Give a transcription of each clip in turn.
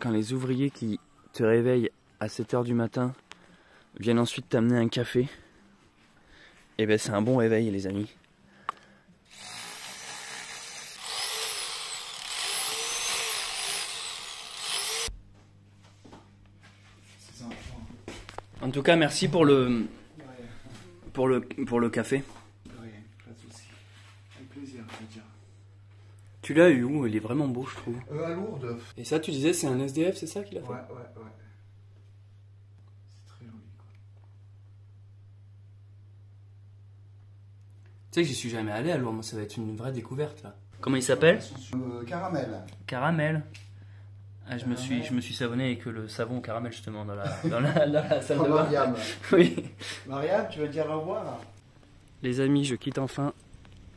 quand les ouvriers qui te réveillent à 7 h du matin viennent ensuite t'amener un café, et ben c'est un bon réveil les amis. En tout cas merci pour le café. Oui, pas de soucis. Avec plaisir, je veux dire. Tu l'as eu où? Il est vraiment beau je trouve. À Lourdes. Et ça tu disais c'est un SDF, c'est ça qu'il a fait? Ouais. C'est très joli quoi. Tu sais que j'y suis jamais allé à Lourdes, moi ça va être une vraie découverte là. Comment il s'appelle? Caramel. Caramel. Ah, je me suis savonné avec le savon caramel justement dans la salle de bain. Mariam. Oui. Mariam, tu veux dire au revoir? Les amis, je quitte enfin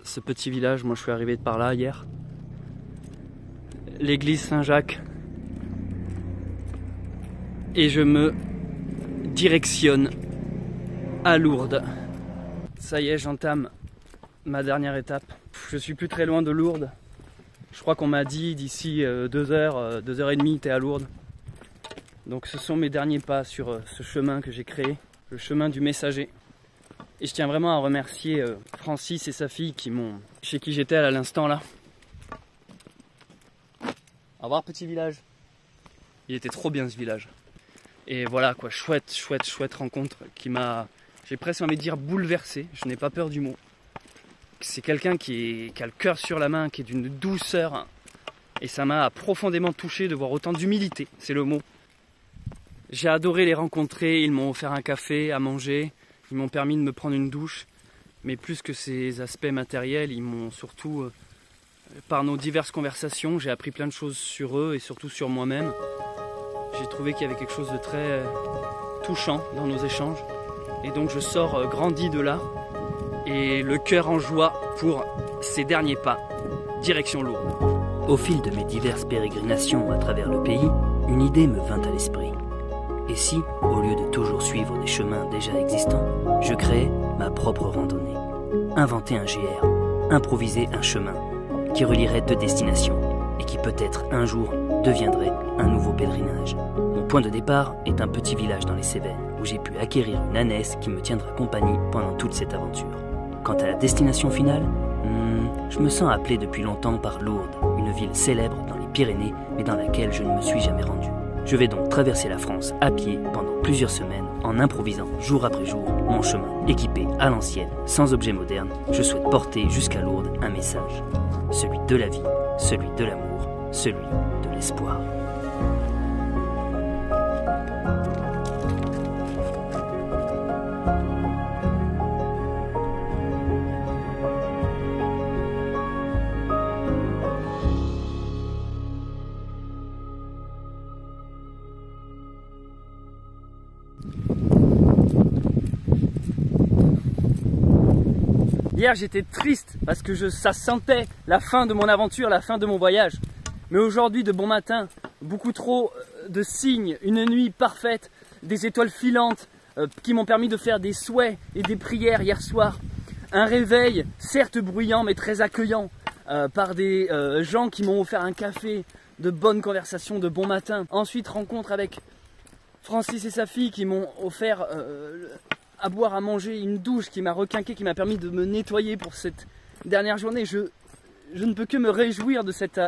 ce petit village. Moi je suis arrivé de par là hier. L'église Saint-Jacques. Et je me directionne à Lourdes. Ça y est, j'entame ma dernière étape. Je suis plus très loin de Lourdes. Je crois qu'on m'a dit d'ici 2 heures, 2 heures et demie, t'es à Lourdes. Donc ce sont mes derniers pas sur ce chemin que j'ai créé, le chemin du messager. Et je tiens vraiment à remercier Francis et sa fille chez qui j'étais à l'instant là. Au revoir petit village. Il était trop bien ce village. Et voilà quoi, chouette rencontre qui m'a, j'ai presque envie de dire bouleversé, je n'ai pas peur du mot. C'est quelqu'un qui a le cœur sur la main, qui est d'une douceur. Et ça m'a profondément touché de voir autant d'humilité, c'est le mot. J'ai adoré les rencontrer, ils m'ont offert un café à manger, ils m'ont permis de me prendre une douche. Mais plus que ces aspects matériels, ils m'ont surtout, par nos diverses conversations, j'ai appris plein de choses sur eux et surtout sur moi-même. J'ai trouvé qu'il y avait quelque chose de très touchant dans nos échanges. Et donc je sors grandi de là. Et le cœur en joie pour ces derniers pas, direction Lourdes. Au fil de mes diverses pérégrinations à travers le pays, une idée me vint à l'esprit. Et si, au lieu de toujours suivre des chemins déjà existants, je créais ma propre randonnée? Inventer un GR, improviser un chemin, qui relierait 2 destinations, et qui peut-être un jour deviendrait un nouveau pèlerinage. Mon point de départ est un petit village dans les Cévennes, où j'ai pu acquérir une ânesse qui me tiendra compagnie pendant toute cette aventure. Quant à la destination finale, je me sens appelé depuis longtemps par Lourdes, une ville célèbre dans les Pyrénées, mais dans laquelle je ne me suis jamais rendu. Je vais donc traverser la France à pied pendant plusieurs semaines, en improvisant jour après jour mon chemin. Équipé à l'ancienne, sans objet moderne, je souhaite porter jusqu'à Lourdes un message. Celui de la vie, celui de l'amour, celui de l'espoir. Hier j'étais triste parce que ça sentait la fin de mon aventure, la fin de mon voyage. Mais aujourd'hui de bon matin, beaucoup trop de signes, une nuit parfaite, des étoiles filantes qui m'ont permis de faire des souhaits et des prières hier soir. Un réveil certes bruyant mais très accueillant par des gens qui m'ont offert un café, de bonnes conversations, de bon matin. Ensuite rencontre avec Francis et sa fille qui m'ont offert à boire, à manger, une douche qui m'a requinqué, qui m'a permis de me nettoyer pour cette dernière journée. Je ne peux que me réjouir de cet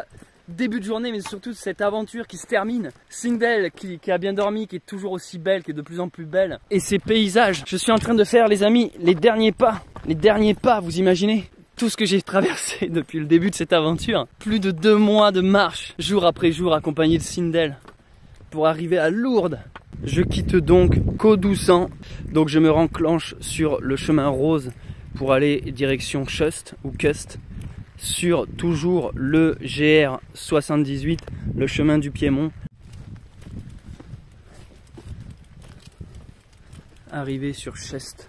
début de journée, mais surtout de cette aventure qui se termine. Sindel qui a bien dormi, qui est toujours aussi belle, qui est de plus en plus belle. Et ces paysages, je suis en train de faire les amis, les derniers pas, vous imaginez tout ce que j'ai traversé depuis le début de cette aventure. Plus de 2 mois de marche, jour après jour, accompagné de Sindel, pour arriver à Lourdes. Je quitte donc Caudoussant, donc je me renclenche sur le chemin rose pour aller direction Chust ou Cust, sur toujours le GR 78, le chemin du Piémont. Arrivé sur Chest.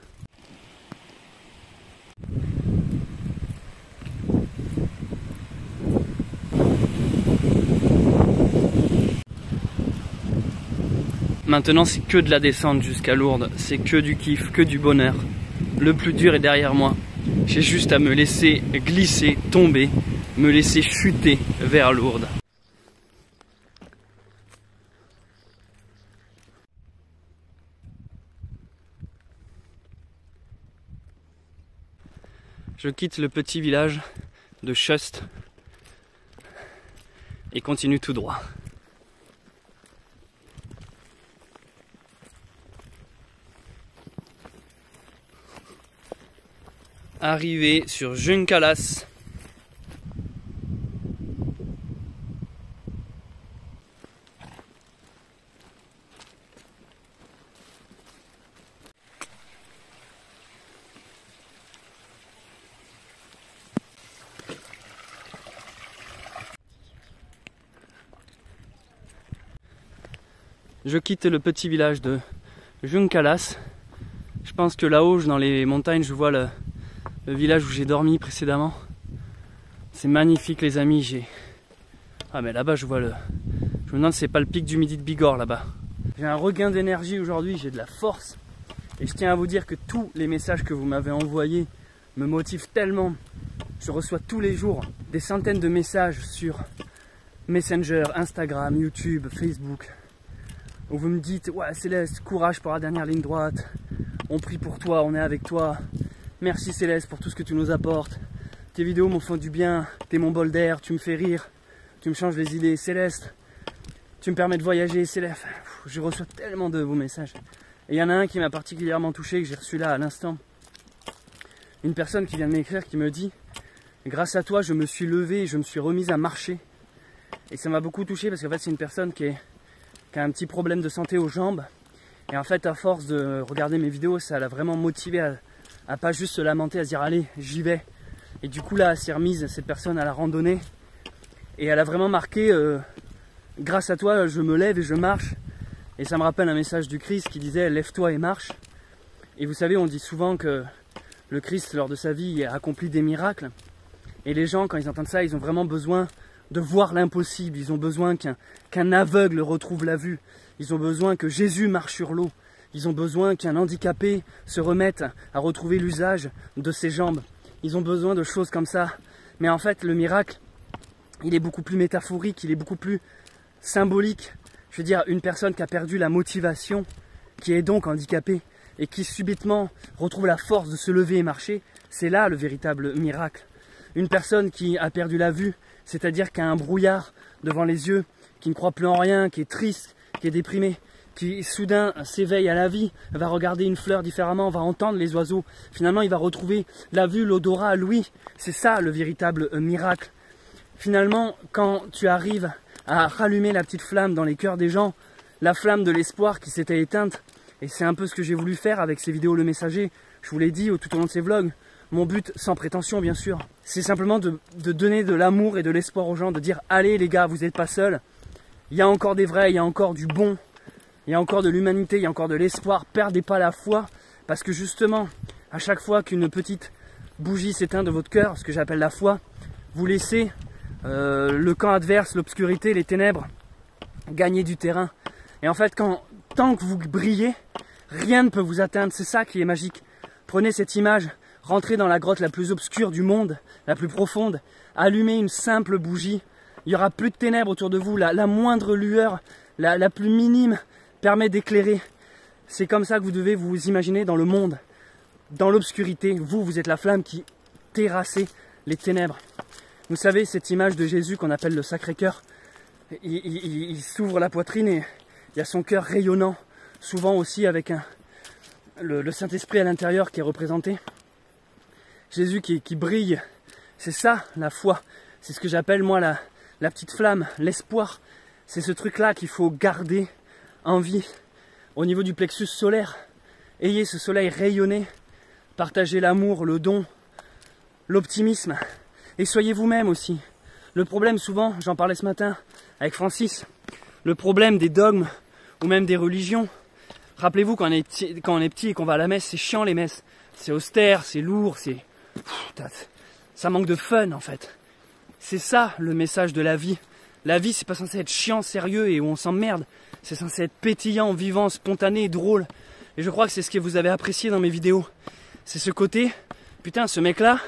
Maintenant c'est que de la descente jusqu'à Lourdes, c'est que du kiff, que du bonheur. Le plus dur est derrière moi. J'ai juste à me laisser glisser, tomber, me laisser chuter vers Lourdes. Je quitte le petit village de Chust et continue tout droit. Arrivé sur Juncalas. Je quitte le petit village de Juncalas. Je pense que là-haut, dans les montagnes, je vois le village où j'ai dormi précédemment. C'est magnifique les amis. Ah mais là-bas je vois le... Je me demande si c'est pas le pic du Midi de Bigorre là-bas. J'ai un regain d'énergie aujourd'hui, j'ai de la force. Et je tiens à vous dire que tous les messages que vous m'avez envoyés me motivent tellement. Je reçois tous les jours des centaines de messages sur Messenger, Instagram, YouTube, Facebook. Où vous me dites, ouais Céleste, courage pour la dernière ligne droite. On prie pour toi, on est avec toi. Merci Céleste pour tout ce que tu nous apportes. Tes vidéos m'en font du bien. T'es mon bol d'air, tu me fais rire. Tu me changes les idées. Céleste, tu me permets de voyager. Céleste, je reçois tellement de vos messages. Et il y en a un qui m'a particulièrement touché, que j'ai reçu là à l'instant. Une personne qui vient de m'écrire qui me dit, grâce à toi je me suis levé et je me suis remise à marcher. Et ça m'a beaucoup touché parce qu'en fait c'est une personne qui a un petit problème de santé aux jambes. Et en fait à force de regarder mes vidéos, ça l'a vraiment motivé à pas juste se lamenter, à se dire allez j'y vais. Et du coup là elle s'est remise cette personne à la randonnée et elle a vraiment marqué grâce à toi je me lève et je marche. Et ça me rappelle un message du Christ qui disait lève-toi et marche. Et vous savez on dit souvent que le Christ lors de sa vie a accompli des miracles. Et les gens quand ils entendent ça ils ont vraiment besoin de voir l'impossible. Ils ont besoin qu'un aveugle retrouve la vue. Ils ont besoin que Jésus marche sur l'eau. Ils ont besoin qu'un handicapé se remette à retrouver l'usage de ses jambes. Ils ont besoin de choses comme ça. Mais en fait, le miracle, il est beaucoup plus métaphorique, il est beaucoup plus symbolique. Je veux dire, une personne qui a perdu la motivation, qui est donc handicapée, et qui subitement retrouve la force de se lever et marcher, c'est là le véritable miracle. Une personne qui a perdu la vue, c'est-à-dire qui a un brouillard devant les yeux, qui ne croit plus en rien, qui est triste, qui est déprimé, qui soudain s'éveille à la vie, va regarder une fleur différemment, va entendre les oiseaux. Finalement, il va retrouver la vue, l'odorat, l'ouïe. C'est ça le véritable miracle. Finalement, quand tu arrives à rallumer la petite flamme dans les cœurs des gens, la flamme de l'espoir qui s'était éteinte, et c'est un peu ce que j'ai voulu faire avec ces vidéos Le Messager, je vous l'ai dit tout au long de ces vlogs, mon but, sans prétention bien sûr, c'est simplement de donner de l'amour et de l'espoir aux gens, de dire allez les gars, vous n'êtes pas seuls, il y a encore des vrais, il y a encore du bon, il y a encore de l'humanité, il y a encore de l'espoir, perdez pas la foi, parce que justement, à chaque fois qu'une petite bougie s'éteint de votre cœur, ce que j'appelle la foi, vous laissez le camp adverse, l'obscurité, les ténèbres, gagner du terrain. Et en fait, tant que vous brillez, rien ne peut vous atteindre, c'est ça qui est magique. Prenez cette image, rentrez dans la grotte la plus obscure du monde, la plus profonde, allumez une simple bougie, il n'y aura plus de ténèbres autour de vous, la moindre lueur, la plus minime, permet d'éclairer. C'est comme ça que vous devez vous imaginer dans le monde, dans l'obscurité. Vous êtes la flamme qui terrassez les ténèbres. Vous savez, cette image de Jésus qu'on appelle le Sacré-Cœur, il s'ouvre la poitrine et il y a son cœur rayonnant, souvent aussi avec le Saint-Esprit à l'intérieur qui est représenté. Jésus qui brille, c'est ça la foi. C'est ce que j'appelle moi la petite flamme, l'espoir. C'est ce truc-là qu'il faut garder en vie. Au niveau du plexus solaire, ayez ce soleil rayonné, partagez l'amour, le don, l'optimisme, et soyez vous-même aussi. Le problème souvent, j'en parlais ce matin avec Francis, le problème des dogmes ou même des religions. Rappelez-vous quand on est petit et qu'on va à la messe, c'est chiant les messes, c'est austère, c'est lourd, ça manque de fun en fait. C'est ça le message de la vie. La vie c'est pas censé être chiant, sérieux et où on s'emmerde. C'est censé être pétillant, vivant, spontané et drôle. Et je crois que c'est ce que vous avez apprécié dans mes vidéos. C'est ce côté, putain ce mec là,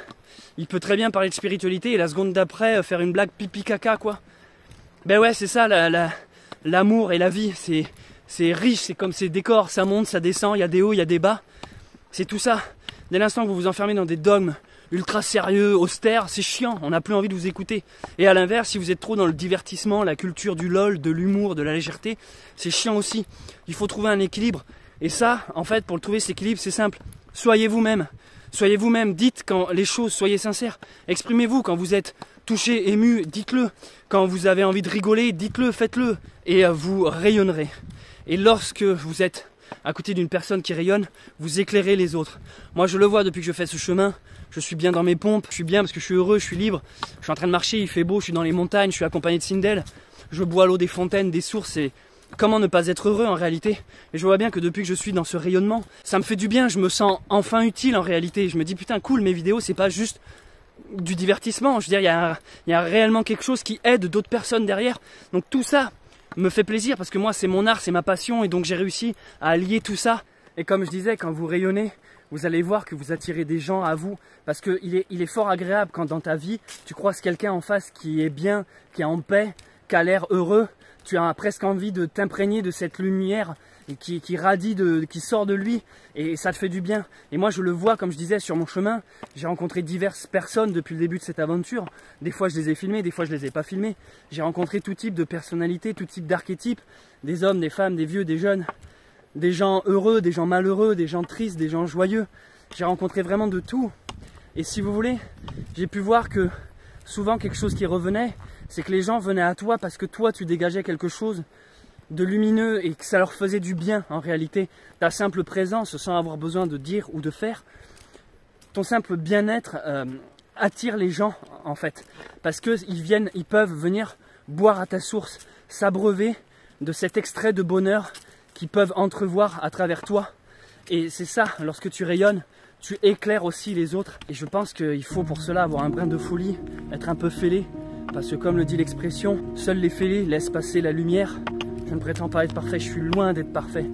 il peut très bien parler de spiritualité et la seconde d'après faire une blague pipi caca quoi. Ben ouais c'est ça l'amour et la vie, c'est riche, c'est comme ces décors, ça monte, ça descend, il y a des hauts, il y a des bas. C'est tout ça. Dès l'instant que vous vous enfermez dans des dogmes, ultra sérieux, austère, c'est chiant, on n'a plus envie de vous écouter. Et à l'inverse, si vous êtes trop dans le divertissement, la culture du lol, de l'humour, de la légèreté, c'est chiant aussi. Il faut trouver un équilibre. Et ça, en fait, pour le trouver cet équilibre, c'est simple. Soyez vous-même. Soyez vous-même, dites quand les choses, soyez sincères. Exprimez-vous quand vous êtes touché, ému, dites-le. Quand vous avez envie de rigoler, dites-le, faites-le. Et vous rayonnerez. Et lorsque vous êtes à côté d'une personne qui rayonne, vous éclairez les autres. Moi, je le vois depuis que je fais ce chemin. Je suis bien dans mes pompes, je suis bien parce que je suis heureux, je suis libre. Je suis en train de marcher, il fait beau, je suis dans les montagnes, je suis accompagné de Sindel. Je bois l'eau des fontaines, des sources et comment ne pas être heureux en réalité? Et je vois bien que depuis que je suis dans ce rayonnement, ça me fait du bien, je me sens enfin utile en réalité. Je me dis putain cool, mes vidéos c'est pas juste du divertissement. Je veux dire, il y a réellement quelque chose qui aide d'autres personnes derrière. Donc tout ça me fait plaisir parce que moi c'est mon art, c'est ma passion et donc j'ai réussi à allier tout ça. Et comme je disais, quand vous rayonnez, vous allez voir que vous attirez des gens à vous parce qu'il est fort agréable quand dans ta vie, tu croises quelqu'un en face qui est bien, qui est en paix, qui a l'air heureux. Tu as presque envie de t'imprégner de cette lumière et qui radie, qui sort de lui et ça te fait du bien. Et moi je le vois, comme je disais, sur mon chemin, j'ai rencontré diverses personnes depuis le début de cette aventure. Des fois je les ai filmées, des fois je les ai pas filmées. J'ai rencontré tout type de personnalités, tout type d'archétypes, des hommes, des femmes, des vieux, des jeunes, des gens heureux, des gens malheureux, des gens tristes, des gens joyeux. J'ai rencontré vraiment de tout. Et si vous voulez, j'ai pu voir que souvent quelque chose qui revenait, c'est que les gens venaient à toi parce que toi tu dégageais quelque chose de lumineux et que ça leur faisait du bien en réalité. Ta simple présence sans avoir besoin de dire ou de faire, ton simple bien-être attire les gens en fait. Parce qu'ils peuvent venir boire à ta source, s'abreuver de cet extrait de bonheur qu'ils peuvent entrevoir à travers toi. Et c'est ça, lorsque tu rayonnes, tu éclaires aussi les autres. Et je pense qu'il faut pour cela avoir un brin de folie, être un peu fêlé. Parce que comme le dit l'expression, seuls les fêlés laissent passer la lumière. Je ne prétends pas être parfait, je suis loin d'être parfait.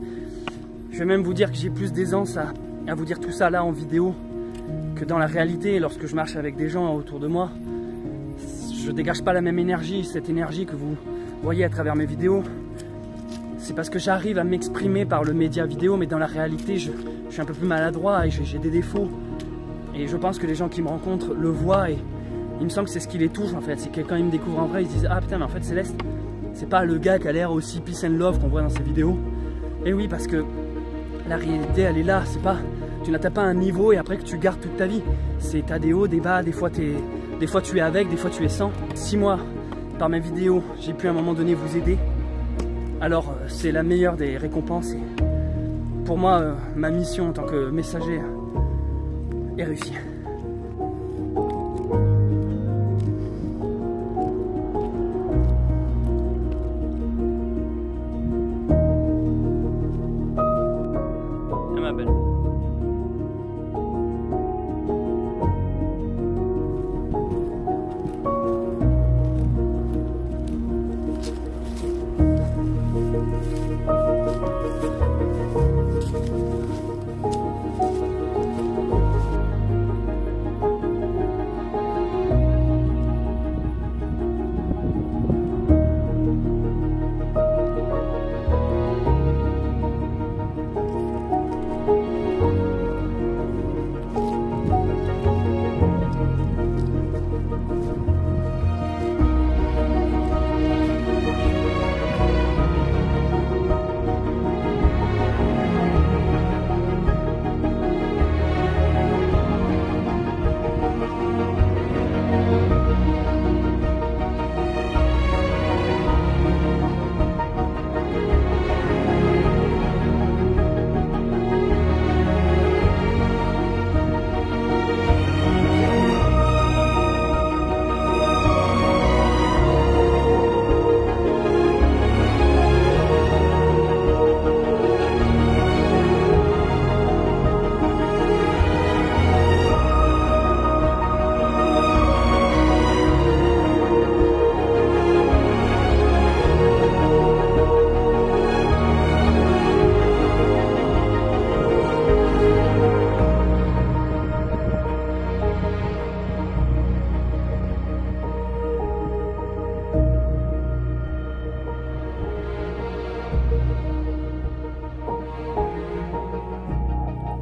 Je vais même vous dire que j'ai plus d'aisance à vous dire tout ça là en vidéo que dans la réalité. Lorsque je marche avec des gens autour de moi, je dégage pas la même énergie, cette énergie que vous voyez à travers mes vidéos. C'est parce que j'arrive à m'exprimer par le média vidéo, mais dans la réalité, je suis un peu plus maladroit et j'ai des défauts. Et je pense que les gens qui me rencontrent le voient et il me semble que c'est ce qui les touche en fait. C'est que quand ils me découvrent en vrai, ils se disent ah putain mais en fait Céleste, c'est pas le gars qui a l'air aussi peace and love qu'on voit dans ses vidéos. Et oui, parce que la réalité elle est là, c'est pas, tu n'atteins pas un niveau et après que tu gardes toute ta vie. C'est t'as des hauts, des bas, des fois tu es avec, des fois tu es sans. Si moi, par mes vidéos, j'ai pu à un moment donné vous aider, alors c'est la meilleure des récompenses. Et pour moi, ma mission en tant que messager est réussie.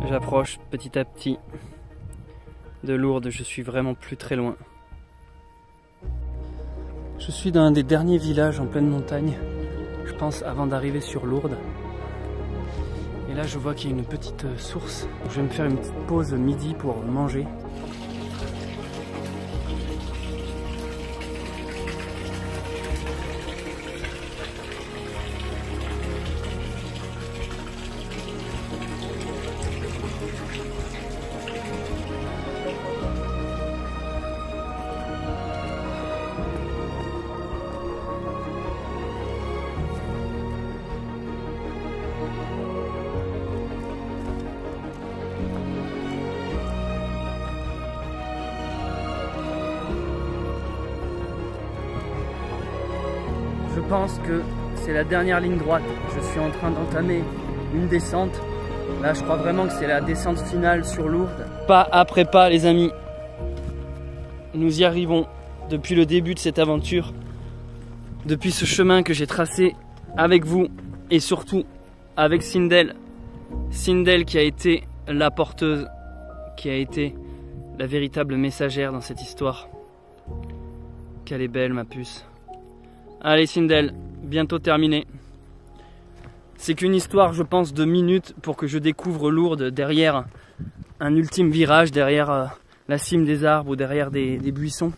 J'approche petit à petit de Lourdes, je suis vraiment plus très loin. Je suis dans un des derniers villages en pleine montagne, je pense avant d'arriver sur Lourdes. Et là je vois qu'il y a une petite source. Je vais me faire une petite pause midi pour manger. Je pense que c'est la dernière ligne droite. Je suis en train d'entamer une descente. Là, je crois vraiment que c'est la descente finale sur Lourdes. Pas après pas, les amis. Nous y arrivons depuis le début de cette aventure. Depuis ce chemin que j'ai tracé avec vous et surtout avec Sindel. Sindel qui a été la porteuse, qui a été la véritable messagère dans cette histoire. Qu'elle est belle, ma puce. Allez Sindel, bientôt terminé. C'est qu'une histoire, je pense, de minutes pour que je découvre Lourdes derrière un ultime virage, derrière la cime des arbres ou derrière des buissons.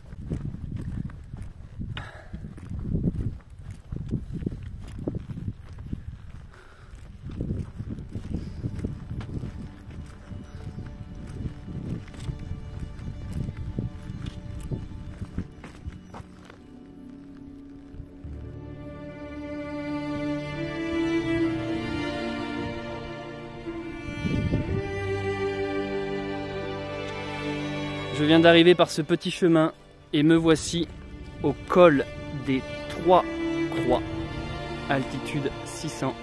Je viens d'arriver par ce petit chemin et me voici au col des 3 Croix, altitude 600.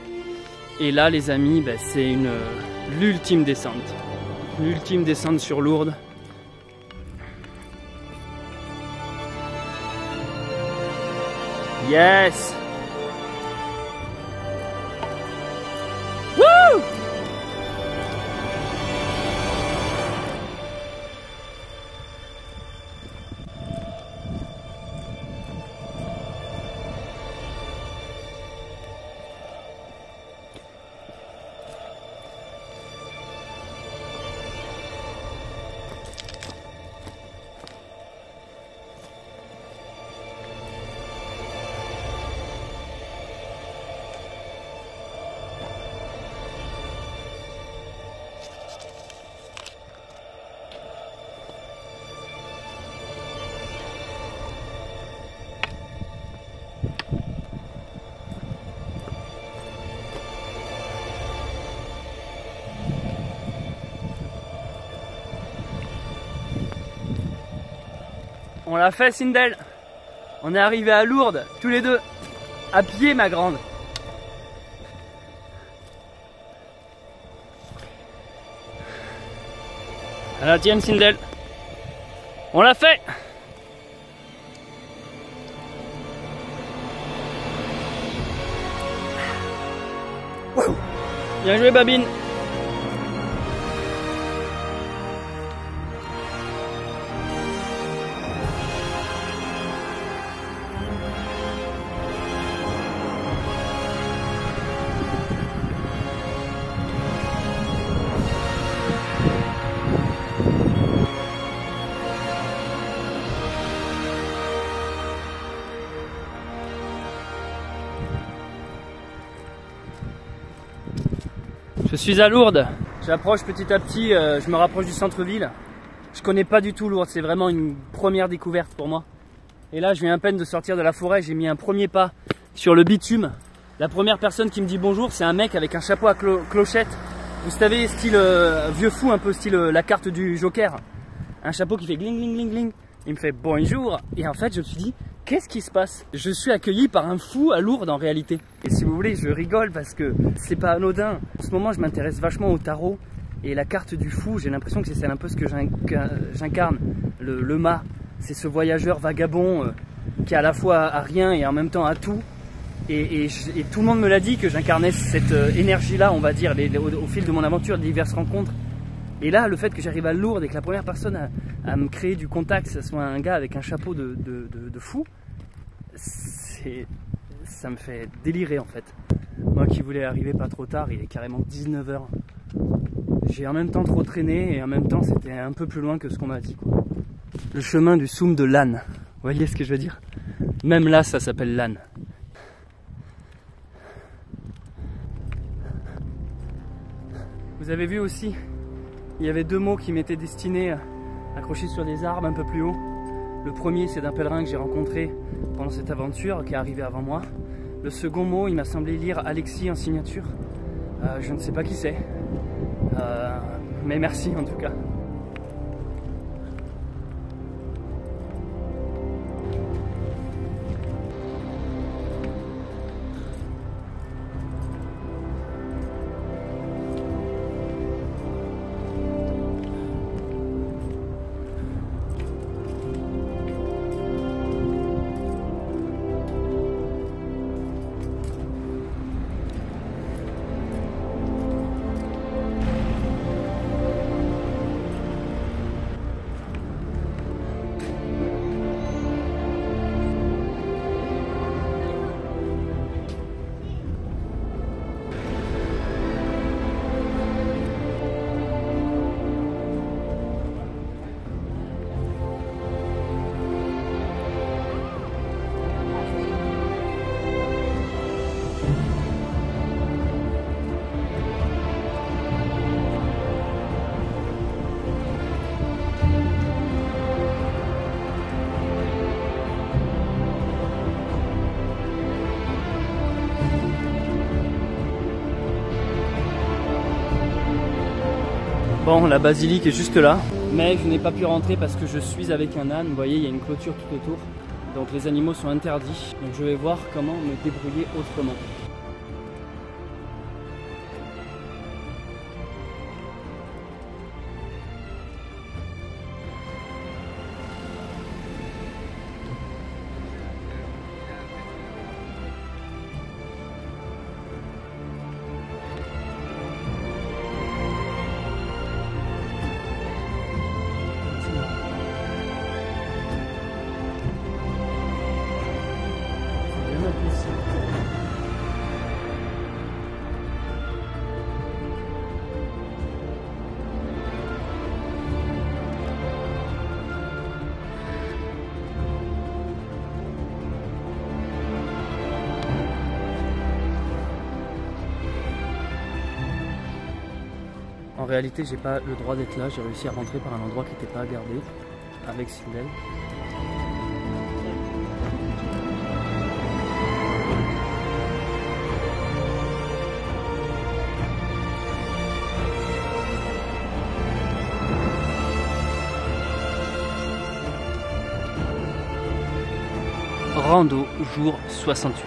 Et là les amis, c'est l'ultime descente. L'ultime descente sur Lourdes. Yes! Wouh! On l'a fait Sindel. On est arrivé à Lourdes, tous les deux. À pied ma grande. À la tienne Sindel. On l'a fait. Bien joué Babine. Je suis à Lourdes, j'approche petit à petit, je me rapproche du centre-ville. Je connais pas du tout Lourdes, c'est vraiment une première découverte pour moi. Et là je viens à peine de sortir de la forêt, j'ai mis un premier pas sur le bitume. La première personne qui me dit bonjour, c'est un mec avec un chapeau à clochette. Vous savez, style vieux fou, un peu style la carte du Joker. Un chapeau qui fait gling gling gling gling. Il me fait bonjour. Et en fait je me suis dit, qu'est-ce qui se passe? Je suis accueilli par un fou à Lourdes en réalité. Et si vous voulez, je rigole parce que c'est pas anodin. En ce moment, je m'intéresse vachement au tarot. Et la carte du fou, j'ai l'impression que c'est un peu ce que j'incarne. Le mât, c'est ce voyageur vagabond qui à la fois a rien et en même temps a tout. Et tout le monde me l'a dit que j'incarnais cette énergie-là, on va dire, au fil de mon aventure, diverses rencontres. Et là, le fait que j'arrive à Lourdes et que la première personne à me créer du contact, ce soit un gars avec un chapeau de fou, ça me fait délirer en fait. Moi qui voulais arriver pas trop tard, il est carrément 19 h. J'ai en même temps trop traîné et en même temps c'était un peu plus loin que ce qu'on m'a dit, quoi. Le chemin du Soum de l'âne. Vous voyez ce que je veux dire? Même là, ça s'appelle l'âne. Vous avez vu aussi, il y avait 2 mots qui m'étaient destinés accrochés sur des arbres un peu plus haut. Le premier, c'est d'un pèlerin que j'ai rencontré pendant cette aventure, qui est arrivé avant moi. Le second mot, il m'a semblé lire Alexis en signature. Je ne sais pas qui c'est, mais merci en tout cas. Bon, la basilique est juste là, mais je n'ai pas pu rentrer parce que je suis avec un âne. Vous voyez, il y a une clôture tout autour, donc les animaux sont interdits. Donc je vais voir comment me débrouiller autrement. En réalité, j'ai pas le droit d'être là, j'ai réussi à rentrer par un endroit qui n'était pas gardé avec Sindel. Rando jour 68.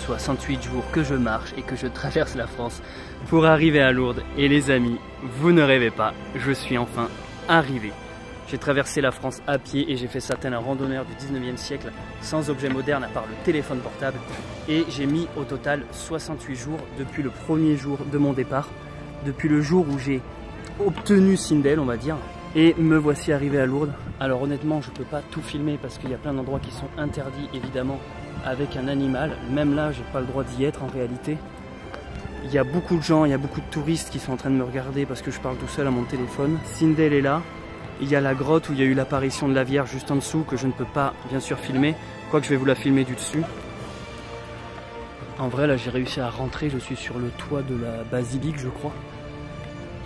68 jours que je marche et que je traverse la France pour arriver à Lourdes. Et les amis, vous ne rêvez pas, je suis enfin arrivé. J'ai traversé la France à pied et j'ai fait ça tel un randonneur du 19e siècle, sans objet moderne à part le téléphone portable. Et j'ai mis au total 68 jours depuis le premier jour de mon départ, depuis le jour où j'ai obtenu Sindel, on va dire. Et me voici arrivé à Lourdes. Alors honnêtement, je peux pas tout filmer parce qu'il y a plein d'endroits qui sont interdits, évidemment, avec un animal. Même là, j'ai pas le droit d'y être en réalité. Il y a beaucoup de gens, il y a beaucoup de touristes qui sont en train de me regarder parce que je parle tout seul à mon téléphone. Sindel est là. Il y a la grotte où il y a eu l'apparition de la Vierge juste en dessous que je ne peux pas bien sûr filmer. Quoique je vais vous la filmer du dessus. En vrai, là, j'ai réussi à rentrer. Je suis sur le toit de la basilique, je crois.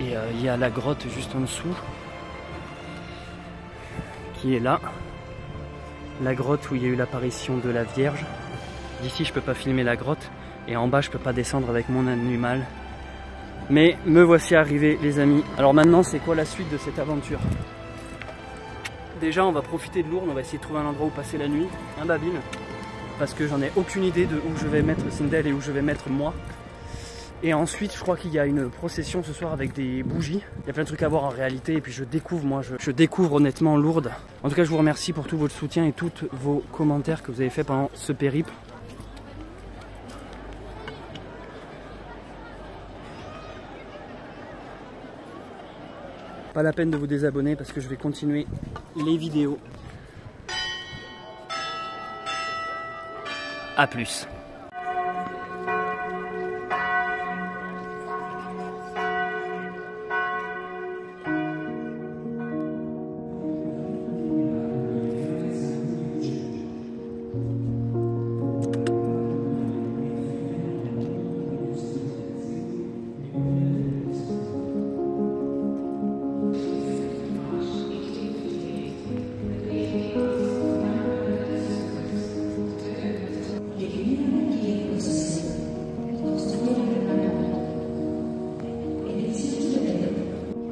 Et il y a la grotte juste en dessous, qui est là. La grotte où il y a eu l'apparition de la Vierge. D'ici, je peux pas filmer la grotte. Et en bas, je peux pas descendre avec mon animal. Mais me voici arrivé, les amis. Alors maintenant, c'est quoi la suite de cette aventure? Déjà, on va profiter de Lourdes. On va essayer de trouver un endroit où passer la nuit. Un babine. Parce que j'en ai aucune idée de où je vais mettre Sindel et où je vais mettre moi. Et ensuite, je crois qu'il y a une procession ce soir avec des bougies. Il y a plein de trucs à voir en réalité. Et puis je découvre, moi, je découvre honnêtement Lourdes. En tout cas, je vous remercie pour tout votre soutien et tous vos commentaires que vous avez fait pendant ce périple. Pas la peine de vous désabonner parce que je vais continuer les vidéos. A plus.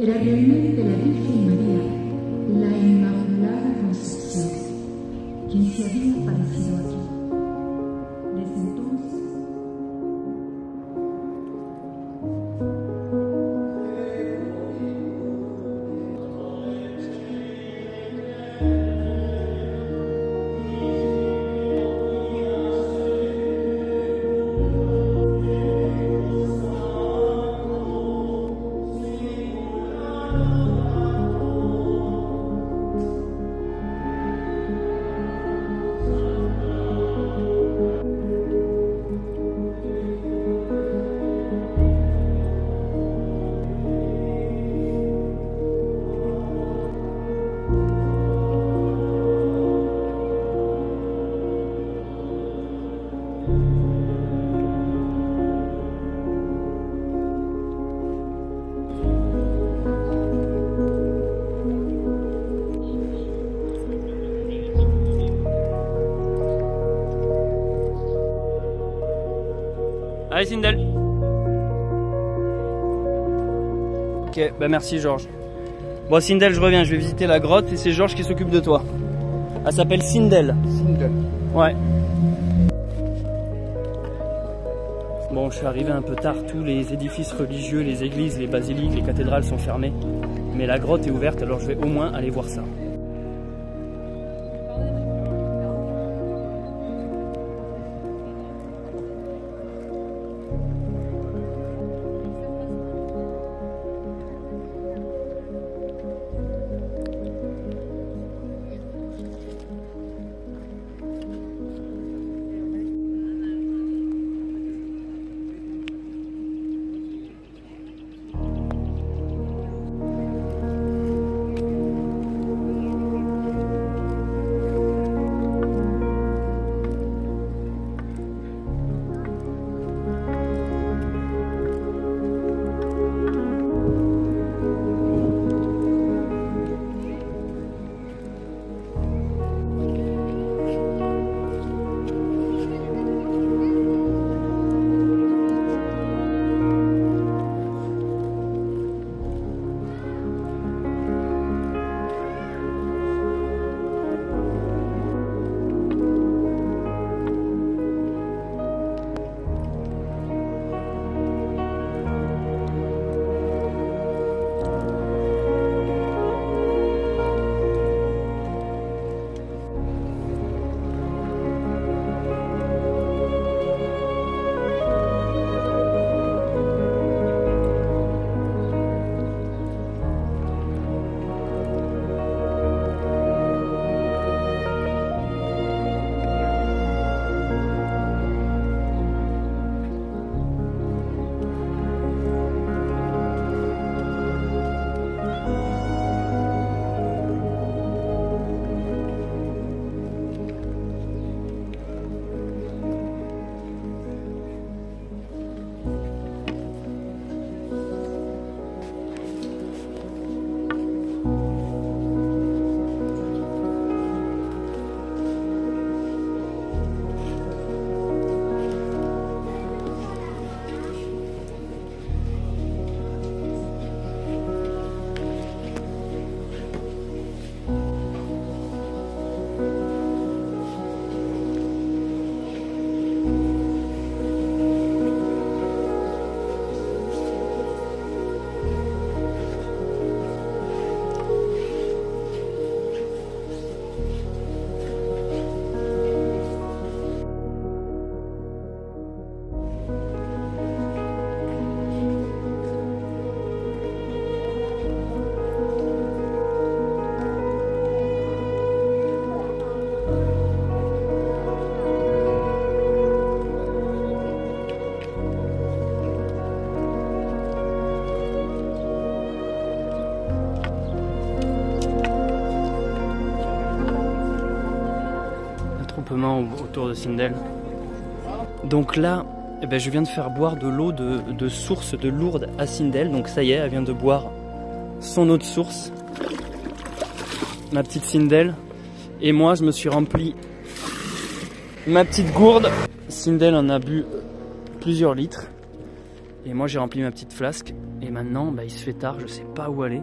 Era realmente la Virgen María, la Inmaculada Concepción, quien se había aparecido aquí. Desde entonces, Allez Sindel. Ok, bah merci Georges. Bon Sindel, je reviens, je vais visiter la grotte et c'est Georges qui s'occupe de toi. Elle s'appelle Sindel. Sindel. Ouais. Bon, je suis arrivé un peu tard, tous les édifices religieux, les églises, les basiliques, les cathédrales sont fermés. Mais la grotte est ouverte, alors je vais au moins aller voir ça. campement autour de Sindel. Donc là, eh ben, je viens de faire boire de l'eau de source de Lourdes à Sindel. Donc ça y est, elle vient de boire son eau de source, ma petite Sindel. Et moi, je me suis rempli ma petite gourde. Sindel en a bu plusieurs litres. Et moi, j'ai rempli ma petite flasque. Et maintenant, bah, il se fait tard, je sais pas où aller.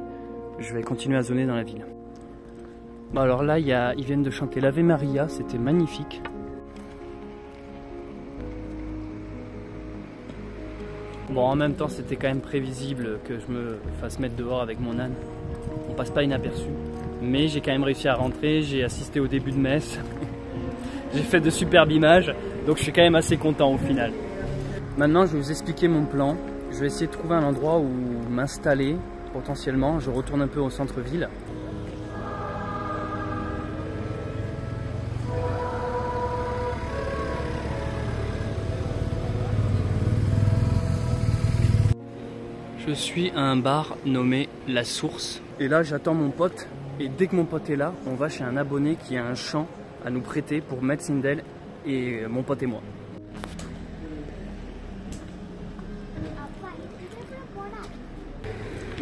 Je vais continuer à zoner dans la ville. Bon, alors là, ils viennent de chanter l'Ave Maria, c'était magnifique. Bon, en même temps, c'était quand même prévisible que je me fasse mettre dehors avec mon âne. On passe pas inaperçu. Mais j'ai quand même réussi à rentrer, j'ai assisté au début de messe. J'ai fait de superbes images, donc je suis quand même assez content au final. Maintenant, je vais vous expliquer mon plan. Je vais essayer de trouver un endroit où m'installer, potentiellement. Je retourne un peu au centre-ville. Je suis à un bar nommé La Source. Et là, j'attends mon pote. Et dès que mon pote est là, on va chez un abonné qui a un champ à nous prêter pour mettre Sindel et mon pote et moi.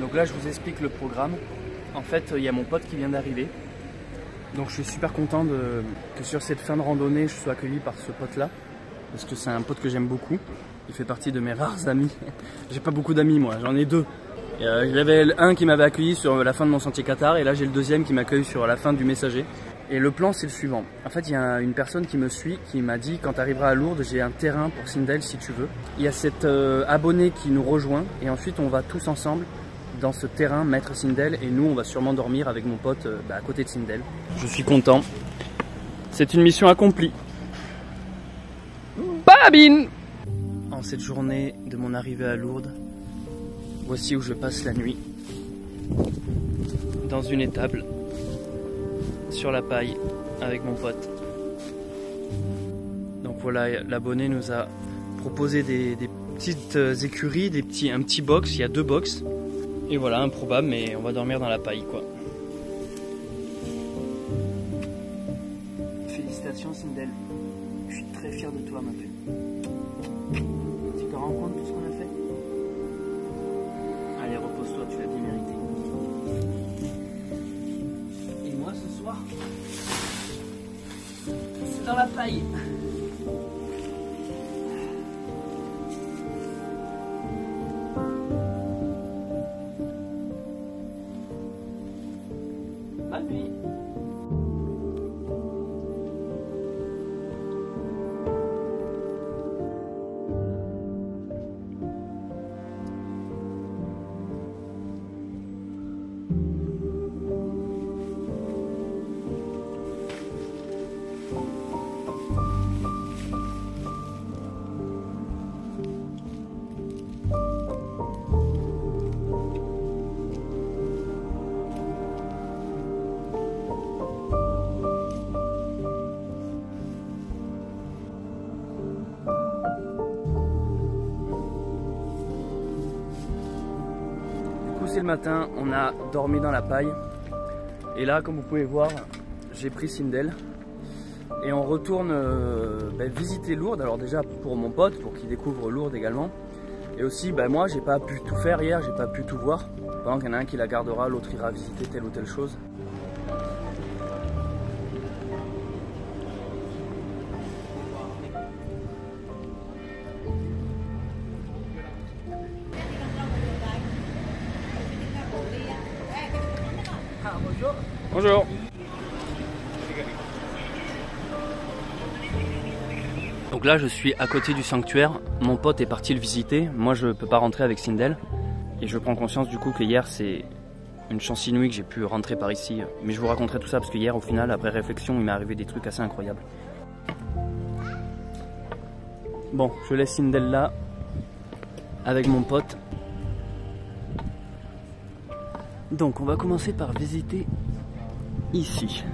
Donc là, je vous explique le programme. En fait, il y a mon pote qui vient d'arriver. Donc je suis super content que sur cette fin de randonnée, je sois accueilli par ce pote-là. Parce que c'est un pote que j'aime beaucoup. Il fait partie de mes rares amis. J'ai pas beaucoup d'amis moi, j'en ai deux. Il y avait un qui m'avait accueilli sur la fin de mon sentier Qatar et là j'ai le deuxième qui m'accueille sur la fin du Messager. Et le plan c'est le suivant. En fait il y a une personne qui me suit qui m'a dit quand tu arriveras à Lourdes j'ai un terrain pour Sindel si tu veux. Il y a cet abonné qui nous rejoint et ensuite on va tous ensemble dans ce terrain mettre Sindel et nous on va sûrement dormir avec mon pote à côté de Sindel. Je suis content. C'est une mission accomplie. Babine! En cette journée de mon arrivée à Lourdes, voici où je passe la nuit. Dans une étable, sur la paille, avec mon pote. Donc voilà, l'abonné nous a proposé des petites écuries, un petit box, il y a 2 box. Et voilà, improbable, mais on va dormir dans la paille quoi. Félicitations Sindel, je suis très fier de toi ma belle. Tu te rends compte de tout ce qu'on a fait? Allez, repose-toi, tu l'as bien mérité. Et moi ce soir, c'est dans la paille. Bonne nuit. C'est le matin, on a dormi dans la paille et là comme vous pouvez voir j'ai pris Sindel et on retourne visiter Lourdes. Alors déjà pour mon pote, pour qu'il découvre Lourdes également, et aussi moi j'ai pas pu tout faire hier, j'ai pas pu tout voir. Pendant qu'il y en a un qui la gardera, l'autre ira visiter telle ou telle chose. Bonjour. Donc là je suis à côté du sanctuaire, mon pote est parti le visiter, moi je peux pas rentrer avec Sindel et je prends conscience du coup que hier c'est une chance inouïe que j'ai pu rentrer par ici, mais je vous raconterai tout ça parce que hier au final après réflexion il m'est arrivé des trucs assez incroyables. Bon, je laisse Sindel là avec mon pote. Donc on va commencer par visiter ici.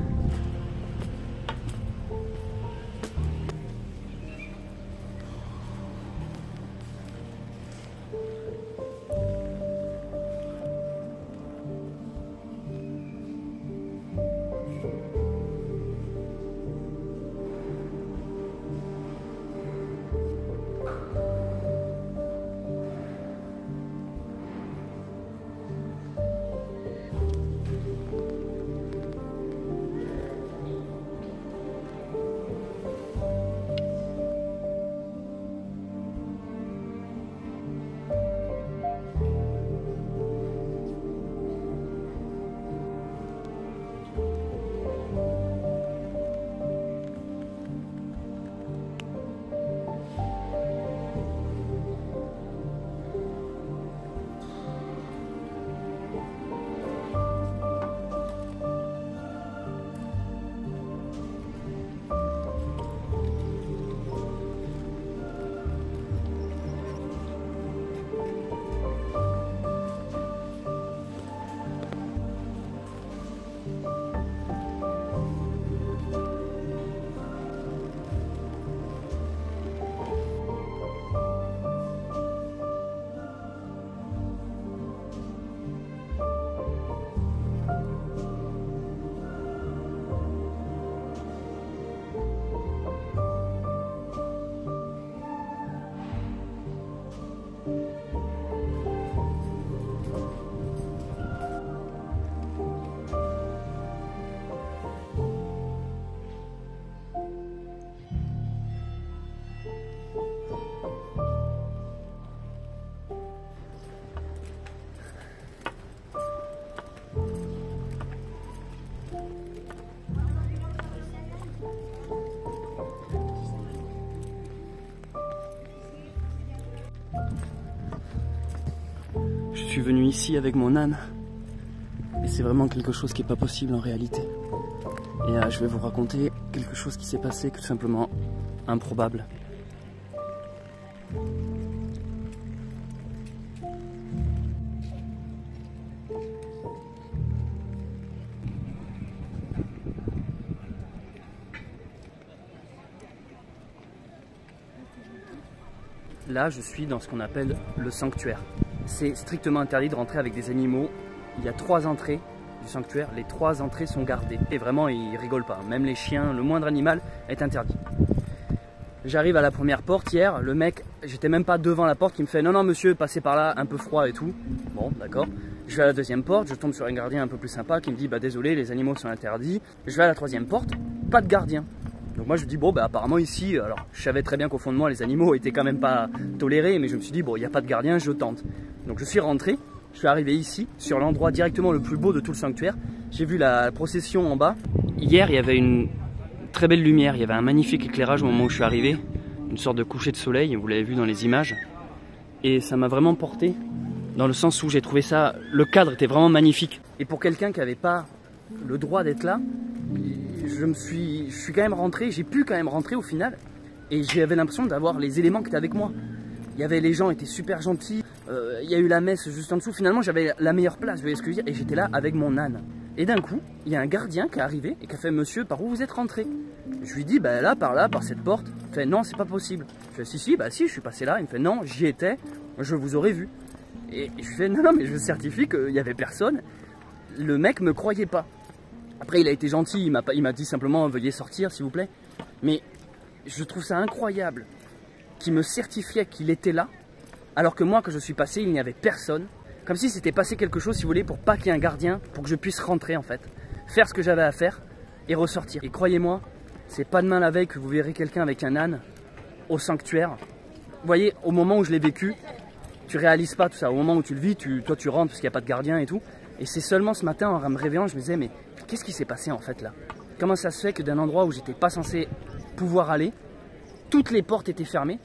suis venu ici avec mon âne. Et c'est vraiment quelque chose qui n'est pas possible en réalité. Et je vais vous raconter quelque chose qui s'est passé tout simplement improbable. Là, je suis dans ce qu'on appelle le sanctuaire. C'est strictement interdit de rentrer avec des animaux. Il y a 3 entrées du sanctuaire. Les 3 entrées sont gardées. Et vraiment, ils rigolent pas. Même les chiens, le moindre animal est interdit. J'arrive à la première porte hier. Le mec, j'étais même pas devant la porte, qui me fait « Non, non, monsieur, passez par là, un peu froid et tout. » Bon, d'accord. Je vais à la 2e porte. Je tombe sur un gardien un peu plus sympa qui me dit « Bah désolé, les animaux sont interdits. » Je vais à la 3e porte. Pas de gardien. Donc moi je me dis bon bah apparemment ici, alors je savais très bien qu'au fond de moi les animaux étaient quand même pas tolérés, mais je me suis dit bon il n'y a pas de gardien, je tente. Donc je suis rentré, je suis arrivé ici, sur l'endroit directement le plus beau de tout le sanctuaire. J'ai vu la procession en bas. Hier il y avait une très belle lumière, il y avait un magnifique éclairage au moment où je suis arrivé, une sorte de coucher de soleil, vous l'avez vu dans les images. Et ça m'a vraiment porté, dans le sens où j'ai trouvé ça, le cadre était vraiment magnifique. Et pour quelqu'un qui n'avait pas le droit d'être là, je suis quand même rentré, j'ai pu quand même rentrer au final, et j'avais l'impression d'avoir les éléments qui étaient avec moi. Il y avait, les gens étaient super gentils, il y a eu la messe juste en dessous, finalement j'avais la meilleure place, vous voyez ce que je veux dire, et j'étais là avec mon âne. Et d'un coup, il y a un gardien qui est arrivé et qui a fait « Monsieur, par où vous êtes rentré ?» Je lui dis bah là, par cette porte. Il fait « Non, c'est pas possible. » Je fais « Si, bah si, je suis passé là. » Il me fait « Non, j'y étais, je vous aurais vu. » Et je lui fais « Non, non, mais je certifie qu'il n'y avait personne. » Le mec me croyait pas. Après, il a été gentil, il m'a dit simplement « Veuillez sortir, s'il vous plaît. » Mais je trouve ça incroyable qu'il me certifiait qu'il était là, alors que moi, quand je suis passé, il n'y avait personne. Comme si c'était passé quelque chose, si vous voulez, pour pas qu'il y ait un gardien, pour que je puisse rentrer en fait. Faire ce que j'avais à faire et ressortir. Et croyez-moi, c'est pas demain la veille que vous verrez quelqu'un avec un âne au sanctuaire. Vous voyez, au moment où je l'ai vécu, tu réalises pas tout ça. Au moment où tu le vis, toi tu rentres parce qu'il n'y a pas de gardien et tout. Et c'est seulement ce matin, en me réveillant, je me disais, mais qu'est-ce qui s'est passé en fait là? Comment ça se fait que d'un endroit où j'étais pas censé pouvoir aller, toutes les portes étaient fermées?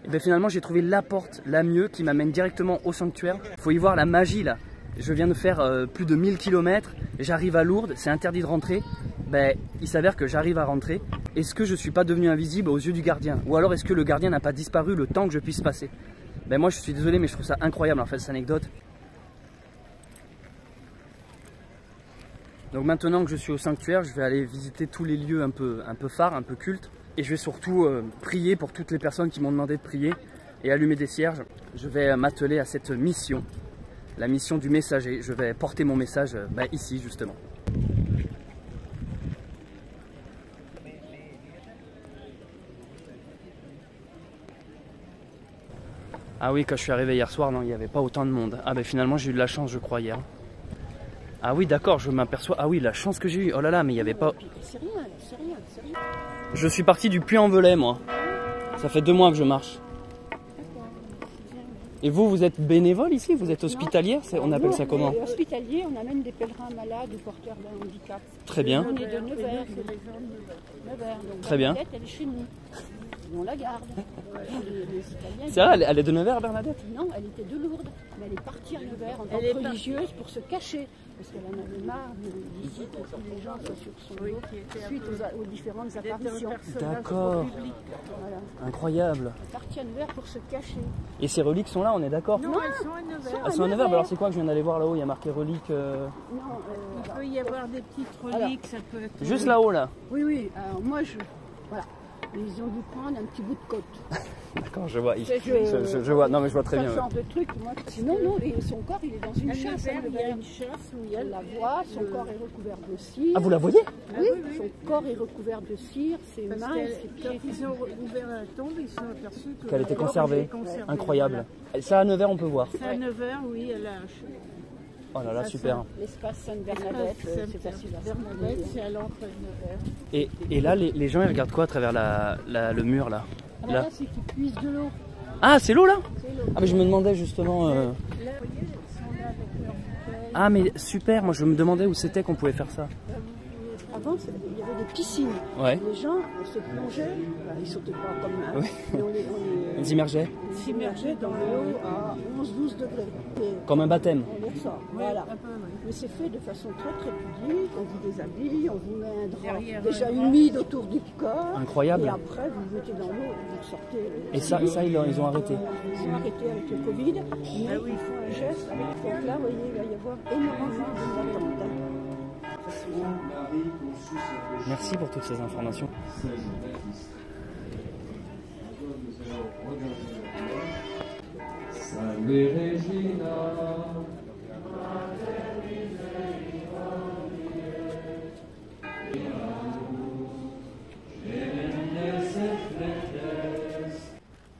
Et bien finalement j'ai trouvé la porte la mieux qui m'amène directement au sanctuaire. Il faut y voir la magie là. Je viens de faire plus de 1000 km, j'arrive à Lourdes, c'est interdit de rentrer. Ben, il s'avère que j'arrive à rentrer. Est-ce que je ne suis pas devenu invisible aux yeux du gardien? Ou alors est-ce que le gardien n'a pas disparu le temps que je puisse passer? Ben moi je suis désolé mais je trouve ça incroyable en fait cette anecdote. Donc maintenant que je suis au sanctuaire, je vais aller visiter tous les lieux un peu phares, un peu cultes. Et je vais surtout prier pour toutes les personnes qui m'ont demandé de prier et allumer des cierges. Je vais m'atteler à cette mission, la mission du messager. Je vais porter mon message ici justement. Ah oui, quand je suis arrivé hier soir, non, il n'y avait pas autant de monde. Ah ben finalement j'ai eu de la chance je crois hier. Ah oui d'accord, je m'aperçois. Ah oui, la chance que j'ai eue. Oh là là, mais il n'y avait pas... C'est rien, c'est rien, c'est rien. Je suis parti du Puy-en-Velay moi. Ça fait 2 mois que je marche. Et vous êtes bénévole ici? Vous êtes hospitalière? On appelle ça comment? Hospitalier, on amène des pèlerins malades ou porteurs d'un handicap. Très bien. On est de Nevers. Donc très bien. Bernadette, elle est chez nous. On la garde. C'est vrai, elle est de Nevers, Bernadette? Non, elle était de Lourdes. Mais elle est partie à Nevers en tant que religieuse pour se cacher. Parce qu'elle en avait marre d'ici que tous les gens soient sur son dos suite aux différentes apparitions. D'accord. Voilà. Incroyable. Elle est partie à Nevers pour se cacher. Et ces reliques sont là, on est d'accord? Non, elles sont à Nevers. Elles sont à Nevers, alors c'est quoi que je viens d'aller voir là-haut? Il y a marqué reliques. Non, il peut y avoir des petites reliques, ça peut être... Juste là-haut là? Oui, oui. Alors moi, voilà. Ils ont dû prendre un petit bout de côte. D'accord, je vois. Je vois. Non, mais je vois très bien. Ce genre de truc. Moi, sinon, non, son corps, il est dans une chasse. Il y a une chasse où il y a... Elle la voit, son corps est recouvert de cire. Ah, vous la voyez? Oui, son corps est recouvert de cire, ses mains et ses pieds. Quand ils ont ouvert la tombe, ils se sont aperçus qu'elle était conservée. Incroyable. Ça, à Nevers, on peut voir. C'est à Nevers, oui, elle a... Oh là là, super. L'espace Sainte-Bernadette, c'est facile à Bernadette, c'est à l'entrée de Nevers. Et là, les gens, ils regardent quoi à travers le mur là? Là, c'est qu'ils puissent de l'eau. Ah, c'est l'eau là? C'est l'eau. Ah, mais je me demandais justement... Là, vous voyez, elles sont là avec leur bouteille. Ah, mais super, moi je me demandais où c'était qu'on pouvait faire ça. Vous Avant, il y avait des piscines. Ouais. Les gens se plongeaient, ils ne sautaient pas comme un, Oui. mais Ils s'immergeaient s'immergeait dans l'eau à 11-12 degrés. Et comme un baptême. on est ça, voilà. Mais c'est fait de façon très très pudique, on vous déshabille, on vous met un drap déjà humide autour du corps. Incroyable. Et après, vous vous mettez dans l'eau et vous sortez. Et ça ils ont arrêté. Ils ont arrêté avec le Covid, mais ils font un geste. Donc là, vous voyez, il va y avoir énormément d'attentes. Merci pour toutes ces informations. Salve Regina.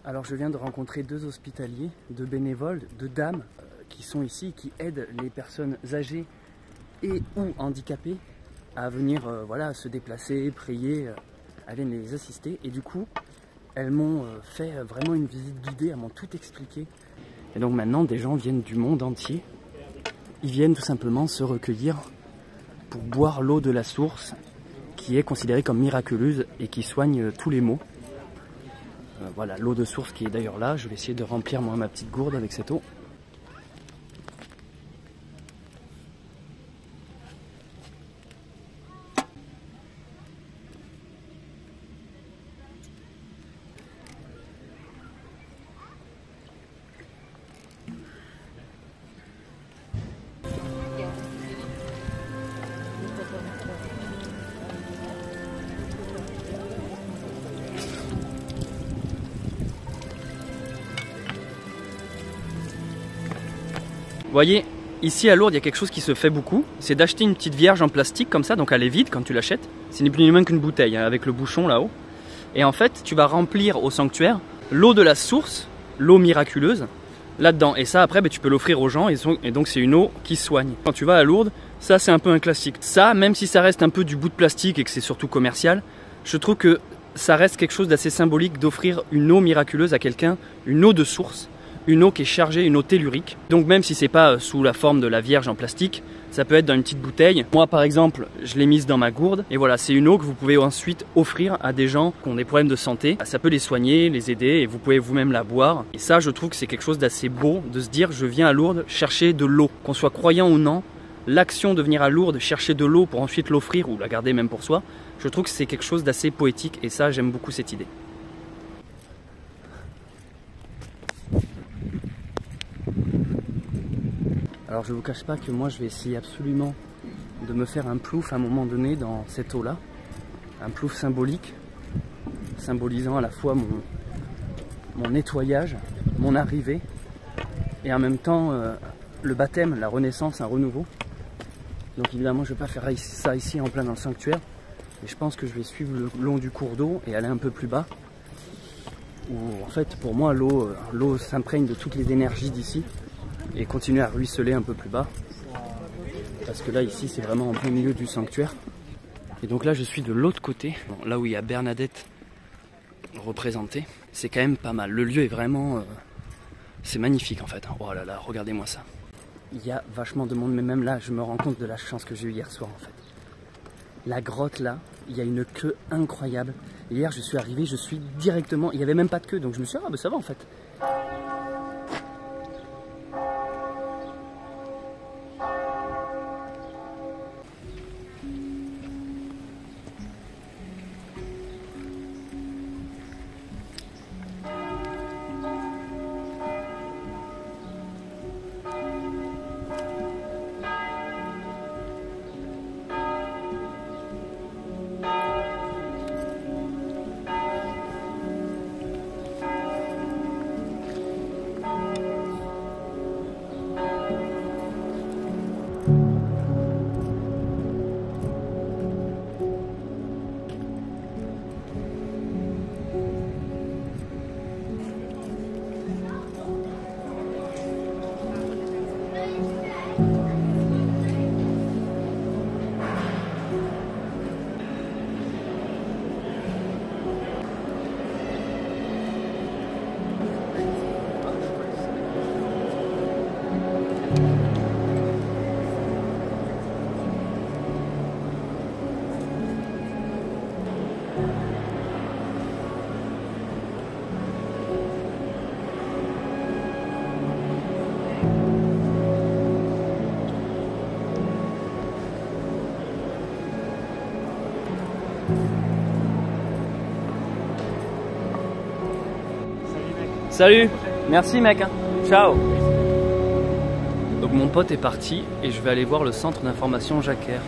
Alors je viens de rencontrer 2 hospitaliers, 2 bénévoles, 2 dames qui sont ici, qui aident les personnes âgées et ou handicapées à venir voilà, se déplacer, prier, elles viennent les assister. Et du coup, elles m'ont fait vraiment une visite guidée, elles m'ont tout expliqué. Et donc maintenant, des gens viennent du monde entier. Ils viennent tout simplement se recueillir pour boire l'eau de la source qui est considérée comme miraculeuse et qui soigne tous les maux. Voilà, l'eau de source qui est d'ailleurs là. Je vais essayer de remplir moi ma petite gourde avec cette eau. Vous voyez, ici à Lourdes, il y a quelque chose qui se fait beaucoup, c'est d'acheter une petite vierge en plastique comme ça, donc elle est vide quand tu l'achètes. C'est ni plus ni moins qu'une bouteille, hein, avec le bouchon là-haut. Et en fait, tu vas remplir au sanctuaire l'eau de la source, l'eau miraculeuse, là-dedans. Et ça, après, tu peux l'offrir aux gens, et donc c'est une eau qui soigne. Quand tu vas à Lourdes, ça c'est un peu un classique. Ça, même si ça reste un peu du bout de plastique et que c'est surtout commercial, je trouve que ça reste quelque chose d'assez symbolique d'offrir une eau miraculeuse à quelqu'un, une eau de source. Une eau qui est chargée, une eau tellurique. Donc même si c'est pas sous la forme de la vierge en plastique, ça peut être dans une petite bouteille. Moi par exemple, je l'ai mise dans ma gourde. Et voilà, c'est une eau que vous pouvez ensuite offrir à des gens qui ont des problèmes de santé. Ça peut les soigner, les aider et vous pouvez vous-même la boire. Et ça, je trouve que c'est quelque chose d'assez beau de se dire je viens à Lourdes chercher de l'eau. Qu'on soit croyant ou non, l'action de venir à Lourdes chercher de l'eau pour ensuite l'offrir ou la garder même pour soi, je trouve que c'est quelque chose d'assez poétique et ça, j'aime beaucoup cette idée. Alors je vous cache pas que moi je vais essayer absolument de me faire un plouf à un moment donné dans cette eau là. Un plouf symbolique, symbolisant à la fois mon nettoyage, mon arrivée et en même temps le baptême, la renaissance, un renouveau. Donc évidemment je ne vais pas faire ça ici en plein dans le sanctuaire. Et je pense que je vais suivre le long du cours d'eau et aller un peu plus bas. Où en fait pour moi l'eau s'imprègne de toutes les énergies d'ici. Et continuer à ruisseler un peu plus bas parce que là ici c'est vraiment en plein milieu du sanctuaire et donc là je suis de l'autre côté, bon, là où il y a Bernadette représentée. C'est quand même pas mal, le lieu est vraiment c'est magnifique en fait. Oh là là, regardez-moi ça, il y a vachement de monde, mais même là je me rends compte de la chance que j'ai eu hier soir en fait. La grotte là, il y a une queue incroyable. Hier je suis arrivé, je suis directement, il n'y avait même pas de queue, donc je me suis dit ah bah ça va en fait. Salut, merci mec, hein. Ciao. Donc mon pote est parti et je vais aller voir le centre d'information Jacquer.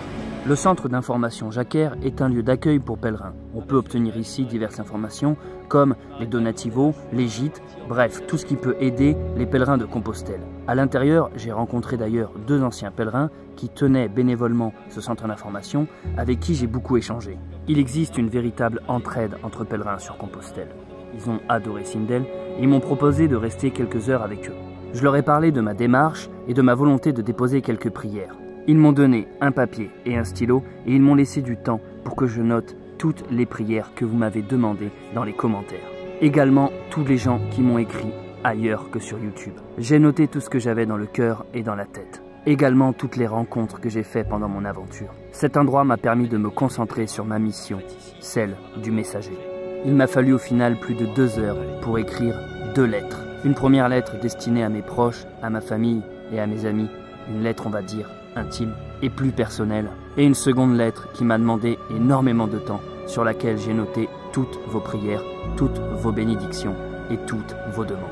Le centre d'information Jacquer est un lieu d'accueil pour pèlerins. On peut obtenir ici diverses informations comme les donativos, les gîtes, bref, tout ce qui peut aider les pèlerins de Compostelle. À l'intérieur, j'ai rencontré d'ailleurs 2 anciens pèlerins qui tenaient bénévolement ce centre d'information avec qui j'ai beaucoup échangé. Il existe une véritable entraide entre pèlerins sur Compostelle. Ils ont adoré Sindel et ils m'ont proposé de rester quelques heures avec eux. Je leur ai parlé de ma démarche et de ma volonté de déposer quelques prières. Ils m'ont donné un papier et un stylo et ils m'ont laissé du temps pour que je note toutes les prières que vous m'avez demandées dans les commentaires. Également tous les gens qui m'ont écrit ailleurs que sur YouTube. J'ai noté tout ce que j'avais dans le cœur et dans la tête. Également toutes les rencontres que j'ai faites pendant mon aventure. Cet endroit m'a permis de me concentrer sur ma mission, celle du messager. Il m'a fallu au final plus de 2 heures pour écrire 2 lettres. Une première lettre destinée à mes proches, à ma famille et à mes amis. Une lettre, on va dire, intime et plus personnelle. Et une seconde lettre qui m'a demandé énormément de temps, sur laquelle j'ai noté toutes vos prières, toutes vos bénédictions et toutes vos demandes.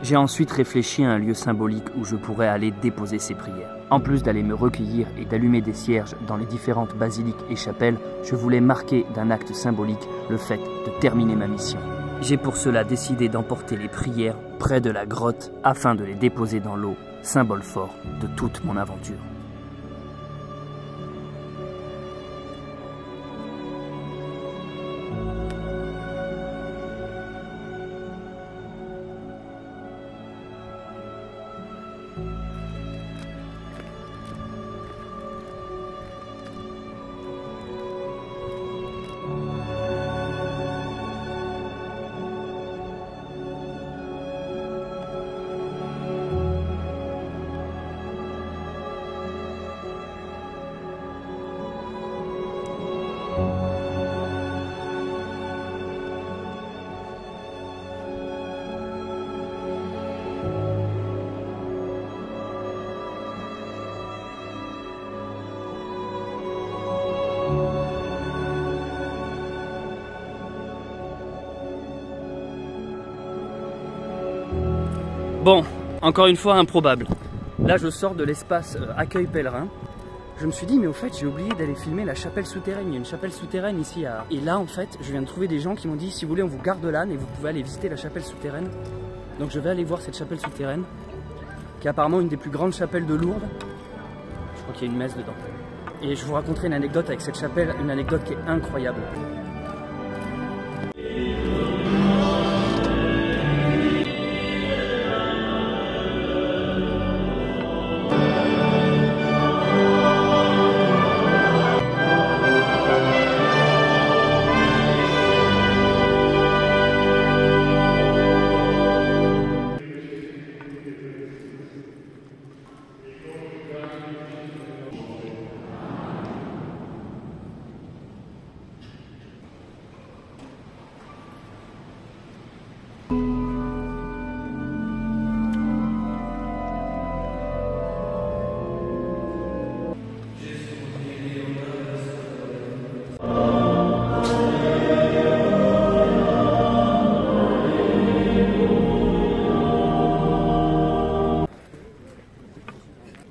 J'ai ensuite réfléchi à un lieu symbolique où je pourrais aller déposer ces prières. En plus d'aller me recueillir et d'allumer des cierges dans les différentes basiliques et chapelles, je voulais marquer d'un acte symbolique le fait de terminer ma mission. J'ai pour cela décidé d'emporter les prières près de la grotte afin de les déposer dans l'eau, symbole fort de toute mon aventure. Bon, encore une fois improbable. Là je sors de l'espace accueil pèlerin. Je me suis dit mais au fait j'ai oublié d'aller filmer la chapelle souterraine. Il y a une chapelle souterraine ici à... Et là en fait je viens de trouver des gens qui m'ont dit si vous voulez on vous garde l'âne et vous pouvez aller visiter la chapelle souterraine. Donc je vais aller voir cette chapelle souterraine qui est apparemment une des plus grandes chapelles de Lourdes. Je crois qu'il y a une messe dedans. Et je vous raconterai une anecdote avec cette chapelle, une anecdote qui est incroyable.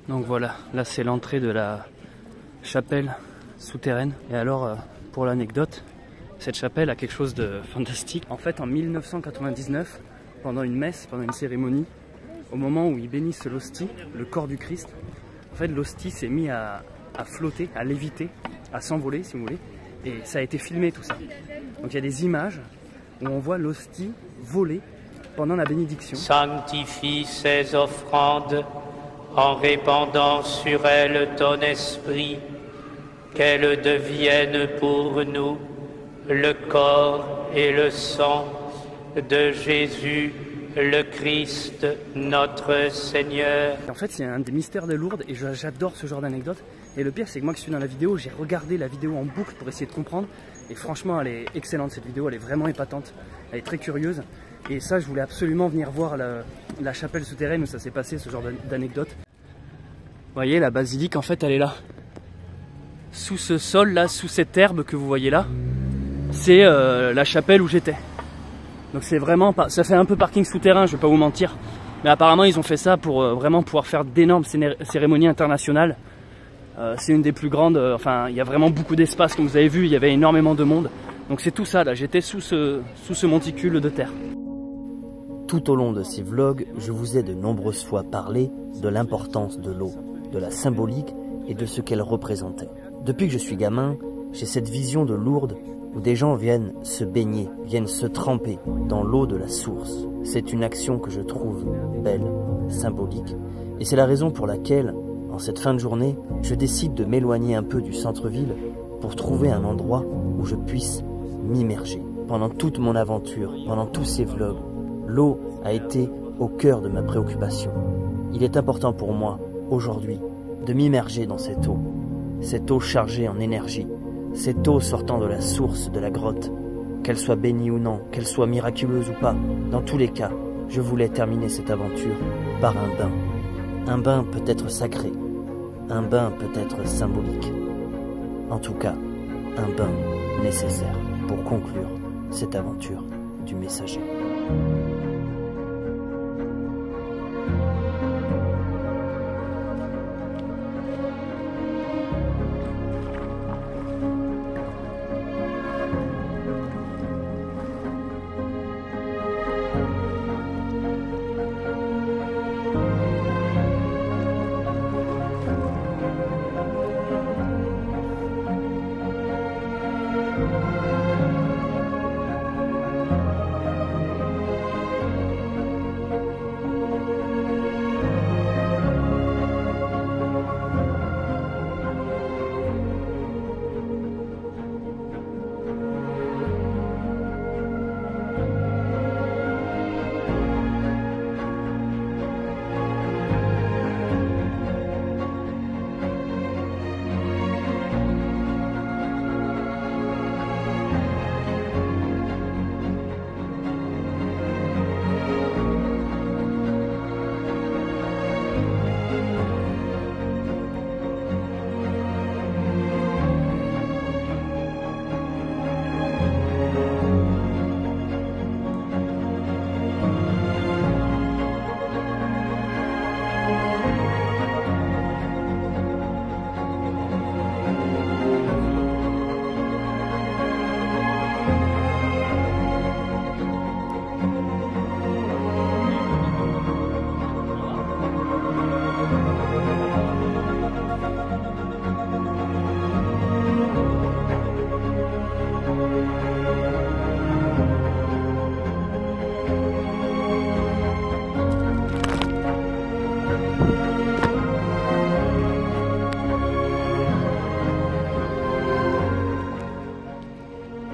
Donc voilà, là c'est l'entrée de la chapelle souterraine. Et alors, pour l'anecdote, cette chapelle a quelque chose de fantastique. En fait, en 1999, pendant une messe, pendant une cérémonie, au moment où ils bénissent l'hostie, le corps du Christ, en fait l'hostie s'est mis à flotter, à léviter, à s'envoler si vous voulez. Et ça a été filmé tout ça. Donc il y a des images où on voit l'hostie voler pendant la bénédiction. Sanctifie ces offrandes en répandant sur elles ton esprit, qu'elles deviennent pour nous le corps et le sang de Jésus, le Christ, notre Seigneur. En fait, c'est un des mystères de Lourdes et j'adore ce genre d'anecdote. Et le pire, c'est que moi qui suis dans la vidéo, j'ai regardé la vidéo en boucle pour essayer de comprendre. Et franchement, elle est excellente cette vidéo, elle est vraiment épatante. Elle est très curieuse. Et ça, je voulais absolument venir voir la chapelle souterraine où ça s'est passé, ce genre d'anecdote. Vous voyez, la basilique, en fait, elle est là. Sous ce sol, là, sous cette herbe que vous voyez là, c'est la chapelle où j'étais. Donc c'est vraiment, ça fait un peu parking souterrain, je vais pas vous mentir. Mais apparemment ils ont fait ça pour vraiment pouvoir faire d'énormes cérémonies internationales. C'est une des plus grandes, enfin il y a vraiment beaucoup d'espace comme vous avez vu, il y avait énormément de monde. Donc c'est tout ça là, j'étais sous ce monticule de terre. Tout au long de ces vlogs, je vous ai de nombreuses fois parlé de l'importance de l'eau, de la symbolique et de ce qu'elle représentait. Depuis que je suis gamin, j'ai cette vision de Lourdes où des gens viennent se baigner, viennent se tremper dans l'eau de la source. C'est une action que je trouve belle, symbolique, et c'est la raison pour laquelle, en cette fin de journée, je décide de m'éloigner un peu du centre-ville pour trouver un endroit où je puisse m'immerger. Pendant toute mon aventure, pendant tous ces vlogs, l'eau a été au cœur de ma préoccupation. Il est important pour moi, aujourd'hui, de m'immerger dans cette eau chargée en énergie, cette eau sortant de la source de la grotte, qu'elle soit bénie ou non, qu'elle soit miraculeuse ou pas, dans tous les cas, je voulais terminer cette aventure par un bain. Un bain peut être sacré, un bain peut être symbolique. En tout cas, un bain nécessaire pour conclure cette aventure du messager.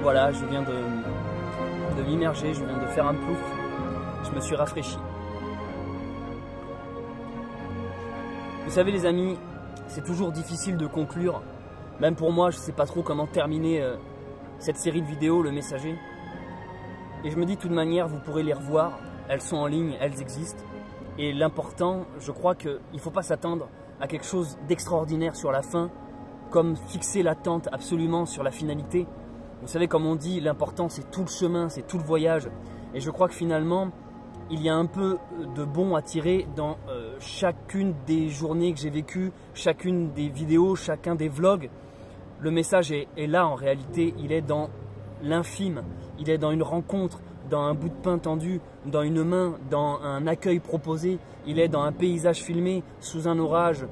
Voilà, je viens de m'immerger, je viens de faire un plouf, je me suis rafraîchi. Vous savez les amis, c'est toujours difficile de conclure, même pour moi je ne sais pas trop comment terminer cette série de vidéos, le messager. Et je me dis de toute manière, vous pourrez les revoir, elles sont en ligne, elles existent. Et l'important, je crois qu'il ne faut pas s'attendre à quelque chose d'extraordinaire sur la fin, comme fixer l'attente absolument sur la finalité. Vous savez, comme on dit, l'important c'est tout le chemin, c'est tout le voyage. Et je crois que finalement, il y a un peu de bon à tirer dans chacune des journées que j'ai vécues, chacune des vidéos, chacun des vlogs. Le message est là en réalité, il est dans l'infime, il est dans une rencontre, dans un bout de pain tendu, dans une main, dans un accueil proposé, il est dans un paysage filmé, sous un orage,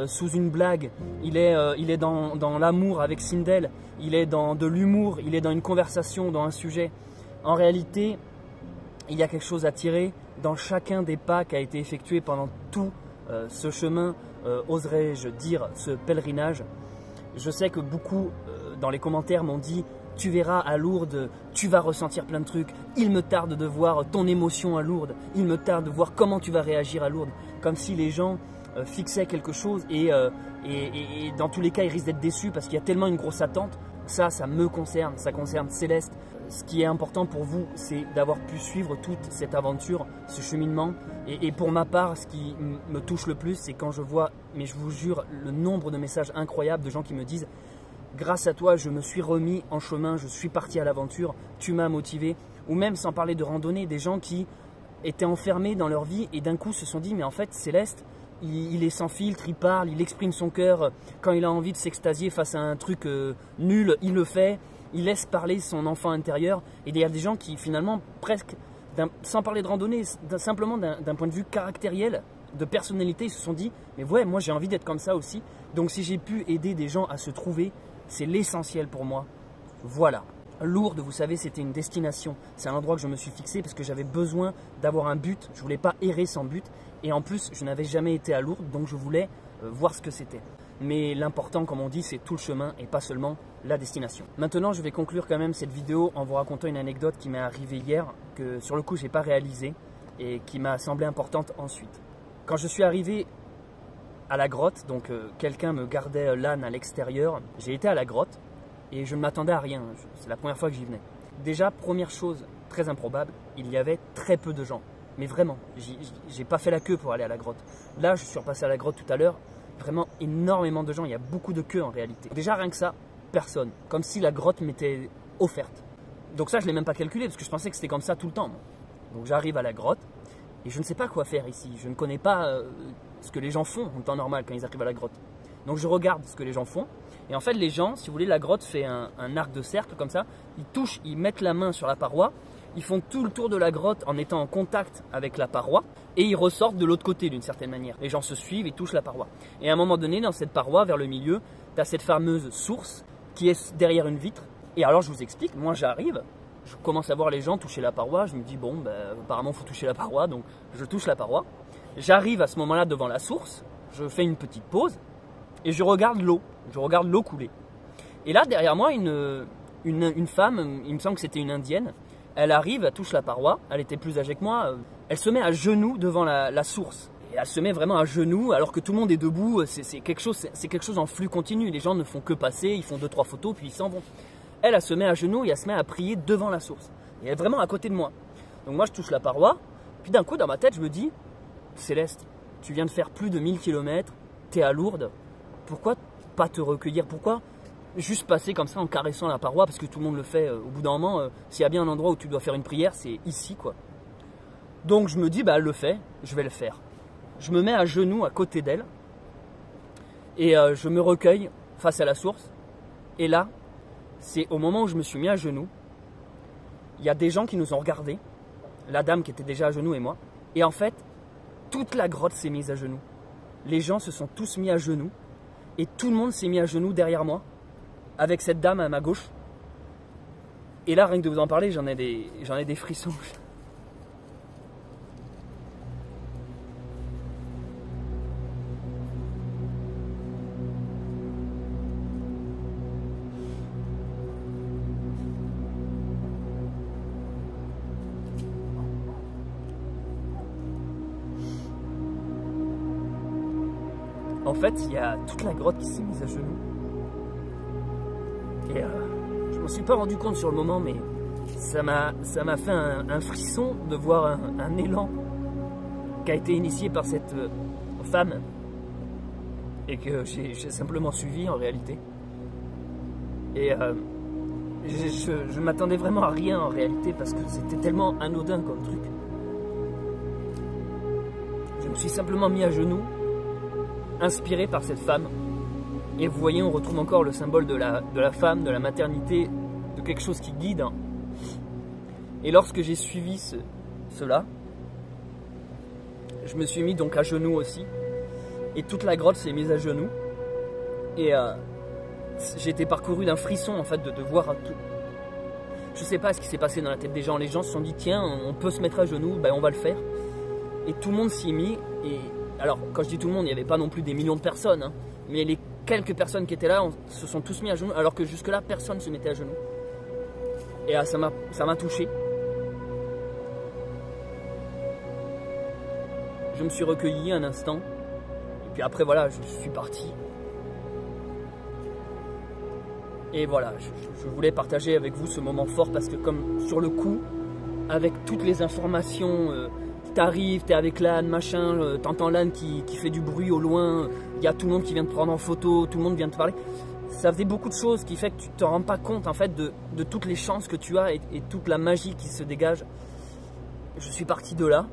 sous une blague, il est dans l'amour avec Sindel, il est dans de l'humour, il est dans une conversation, dans un sujet. En réalité, il y a quelque chose à tirer dans chacun des pas qui a été effectué pendant tout ce chemin, oserais-je dire, ce pèlerinage. Je sais que beaucoup dans les commentaires m'ont dit « Tu verras à Lourdes, tu vas ressentir plein de trucs. Il me tarde de voir ton émotion à Lourdes. Il me tarde de voir comment tu vas réagir à Lourdes. » Comme si les gens fixaient quelque chose et dans tous les cas, ils risquent d'être déçus parce qu'il y a tellement une grosse attente. Ça me concerne, ça concerne Céleste. Ce qui est important pour vous, c'est d'avoir pu suivre toute cette aventure, ce cheminement. Et pour ma part, ce qui me touche le plus, c'est quand je vois, mais je vous jure, le nombre de messages incroyables de gens qui me disent « grâce à toi, je me suis remis en chemin, je suis parti à l'aventure, tu m'as motivé. Ou même, sans parler de randonnée, des gens qui étaient enfermés dans leur vie et d'un coup se sont dit, mais en fait, Céleste, il est sans filtre, il parle, il exprime son cœur. Quand il a envie de s'extasier face à un truc nul, il le fait. Il laisse parler son enfant intérieur. Et il y a des gens qui, finalement, presque, sans parler de randonnée, simplement d'un point de vue caractériel, de personnalité, ils se sont dit, mais ouais, moi j'ai envie d'être comme ça aussi. Donc si j'ai pu aider des gens à se trouver, c'est l'essentiel pour moi. Voilà. Lourdes, vous savez, c'était une destination. C'est un endroit que je me suis fixé parce que j'avais besoin d'avoir un but. Je ne voulais pas errer sans but. Et en plus, je n'avais jamais été à Lourdes, donc je voulais voir ce que c'était. Mais l'important, comme on dit, c'est tout le chemin et pas seulement la destination. Maintenant, je vais conclure quand même cette vidéo en vous racontant une anecdote qui m'est arrivée hier, que sur le coup, je n'ai pas réalisée et qui m'a semblé importante ensuite. Quand je suis arrivé à la grotte, donc quelqu'un me gardait l'âne à l'extérieur, j'ai été à la grotte et je ne m'attendais à rien. C'est la première fois que j'y venais. Déjà, première chose très improbable, il y avait très peu de gens. Mais vraiment, j'ai pas fait la queue pour aller à la grotte. Là, je suis repassé à la grotte tout à l'heure, vraiment énormément de gens, il y a beaucoup de queues en réalité. Déjà, rien que ça, personne. Comme si la grotte m'était offerte. Donc ça, je ne l'ai même pas calculé parce que je pensais que c'était comme ça tout le temps. Moi. Donc j'arrive à la grotte et je ne sais pas quoi faire ici. Je ne connais pas ce que les gens font en temps normal quand ils arrivent à la grotte. Donc je regarde ce que les gens font. Et en fait, les gens, si vous voulez, la grotte fait un arc de cercle comme ça. Ils touchent, ils mettent la main sur la paroi. Ils font tout le tour de la grotte en étant en contact avec la paroi. Et ils ressortent de l'autre côté d'une certaine manière. Les gens se suivent et touchent la paroi. Et à un moment donné, dans cette paroi, vers le milieu, tu as cette fameuse source qui est derrière une vitre. Et alors, je vous explique, moi j'arrive, je commence à voir les gens toucher la paroi. Je me dis, bon, ben, apparemment, il faut toucher la paroi. Donc, je touche la paroi. J'arrive à ce moment-là devant la source. Je fais une petite pause. Et je regarde l'eau. Je regarde l'eau couler. Et là, derrière moi, une femme, il me semble que c'était une indienne, elle arrive, elle touche la paroi, elle était plus âgée que moi, elle se met à genoux devant la source. Et elle se met vraiment à genoux alors que tout le monde est debout, c'est quelque chose en flux continu. Les gens ne font que passer, ils font 2-3 photos puis ils s'en vont. Elle se met à genoux et elle se met à prier devant la source. Et elle est vraiment à côté de moi. Donc moi je touche la paroi, puis d'un coup dans ma tête je me dis, Céleste, tu viens de faire plus de 1000 km, t'es à Lourdes, pourquoi pas te recueillir? Pourquoi juste passer comme ça en caressant la paroi? Parce que tout le monde le fait au bout d'un moment. S'il y a bien un endroit où tu dois faire une prière, c'est ici quoi. Donc je me dis, bah elle le fait, je vais le faire. Je me mets à genoux à côté d'elle et je me recueille face à la source. Et là, c'est au moment où je me suis mis à genoux, il y a des gens qui nous ont regardés, la dame qui était déjà à genoux et moi. Et en fait, toute la grotte s'est mise à genoux. Les gens se sont tous mis à genoux. Et tout le monde s'est mis à genoux derrière moi, avec cette dame à ma gauche. Et là, rien que de vous en parler, j'en ai des frissons. En fait, il y a toute la grotte qui s'est mise à genoux. Et je m'en suis pas rendu compte sur le moment, mais ça m'a fait un frisson de voir un élan qui a été initié par cette femme et que j'ai simplement suivi en réalité. Et je m'attendais vraiment à rien en réalité parce que c'était tellement anodin comme truc. Je me suis simplement mis à genoux, inspiré par cette femme. Et vous voyez, on retrouve encore le symbole de la femme, de la maternité, de quelque chose qui guide. Et lorsque j'ai suivi cela, je me suis mis donc à genoux aussi. Et toute la grotte s'est mise à genoux. Et j'ai été parcouru d'un frisson en fait de voir tout. Je sais pas ce qui s'est passé dans la tête des gens. Les gens se sont dit, tiens, on peut se mettre à genoux, ben on va le faire. Et tout le monde s'y est mis. Et alors, quand je dis tout le monde, il n'y avait pas non plus des millions de personnes, hein, mais les quelques personnes qui étaient là se sont tous mis à genoux, alors que jusque-là, personne ne se mettait à genoux. Et ça m'a touché. Je me suis recueilli un instant, et puis après, voilà, je suis parti. Et voilà, je voulais partager avec vous ce moment fort, parce que comme sur le coup, avec toutes les informations... T'arrives, t'es avec l'âne, machin, t'entends l'âne qui fait du bruit au loin, il y a tout le monde qui vient te prendre en photo, tout le monde vient te parler. ça faisait beaucoup de choses qui fait que tu te rends pas compte en fait de toutes les chances que tu as et toute la magie qui se dégage. Je suis parti de là,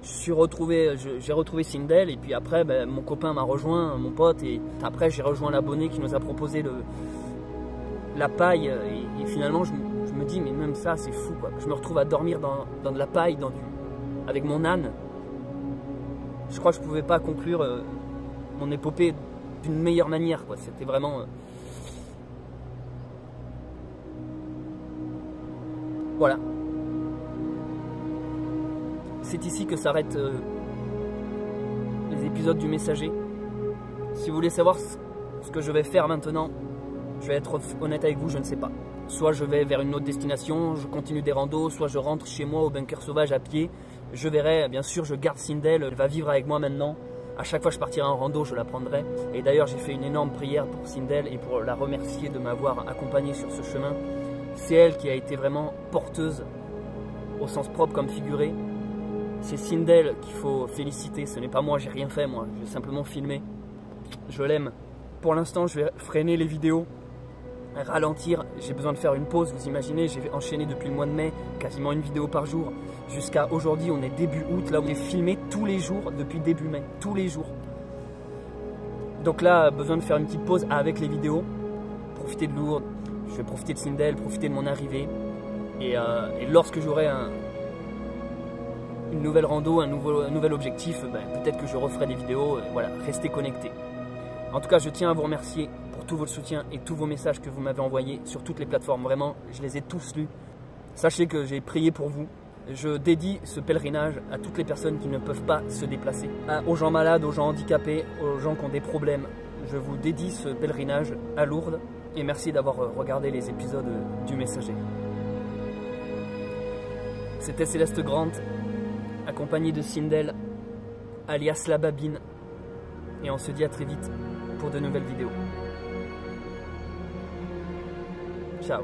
j'ai retrouvé Sindel et puis après ben, mon copain m'a rejoint, mon pote, et après j'ai rejoint l'abonné qui nous a proposé la paille et finalement je me dis mais même ça c'est fou quoi. Je me retrouve à dormir dans de la paille, avec mon âne. Je crois que je pouvais pas conclure mon épopée d'une meilleure manière quoi. C'était vraiment voilà. C'est ici que s'arrêtent les épisodes du Messager. Si vous voulez savoir ce que je vais faire maintenant, je vais être honnête avec vous, je ne sais pas. Soit je vais vers une autre destination, je continue des randos, soit je rentre chez moi au bunker sauvage à pied. Je verrai, bien sûr, je garde Sindel, elle va vivre avec moi maintenant. À chaque fois que je partirai en rando, je la prendrai. Et d'ailleurs, j'ai fait une énorme prière pour Sindel et pour la remercier de m'avoir accompagné sur ce chemin. C'est elle qui a été vraiment porteuse, au sens propre comme figuré. C'est Sindel qu'il faut féliciter, ce n'est pas moi, j'ai rien fait moi, j'ai simplement filmé. Je l'aime. Pour l'instant, je vais freiner les vidéos, ralentir, j'ai besoin de faire une pause, vous imaginez, j'ai enchaîné depuis le mois de mai, quasiment une vidéo par jour. Jusqu'à aujourd'hui, on est début août, là on est filmé tous les jours depuis début mai, tous les jours. Donc là, besoin de faire une petite pause avec les vidéos, profiter de Lourdes, je vais profiter de Sindel, profiter de mon arrivée. Et lorsque j'aurai une nouvelle rando, un nouvel objectif, ben, peut-être que je referai des vidéos, voilà, restez connectés. En tout cas, je tiens à vous remercier pour tout votre soutien et tous vos messages que vous m'avez envoyés sur toutes les plateformes. Vraiment, je les ai tous lus. Sachez que j'ai prié pour vous. Je dédie ce pèlerinage à toutes les personnes qui ne peuvent pas se déplacer, aux gens malades, aux gens handicapés, aux gens qui ont des problèmes. Je vous dédie ce pèlerinage à Lourdes et merci d'avoir regardé les épisodes du Messager. C'était Céleste Grant, accompagné de Sindel, alias la Babine, et on se dit à très vite pour de nouvelles vidéos. Ciao.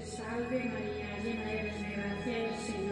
Salve María, llena eres de gracia, el Señor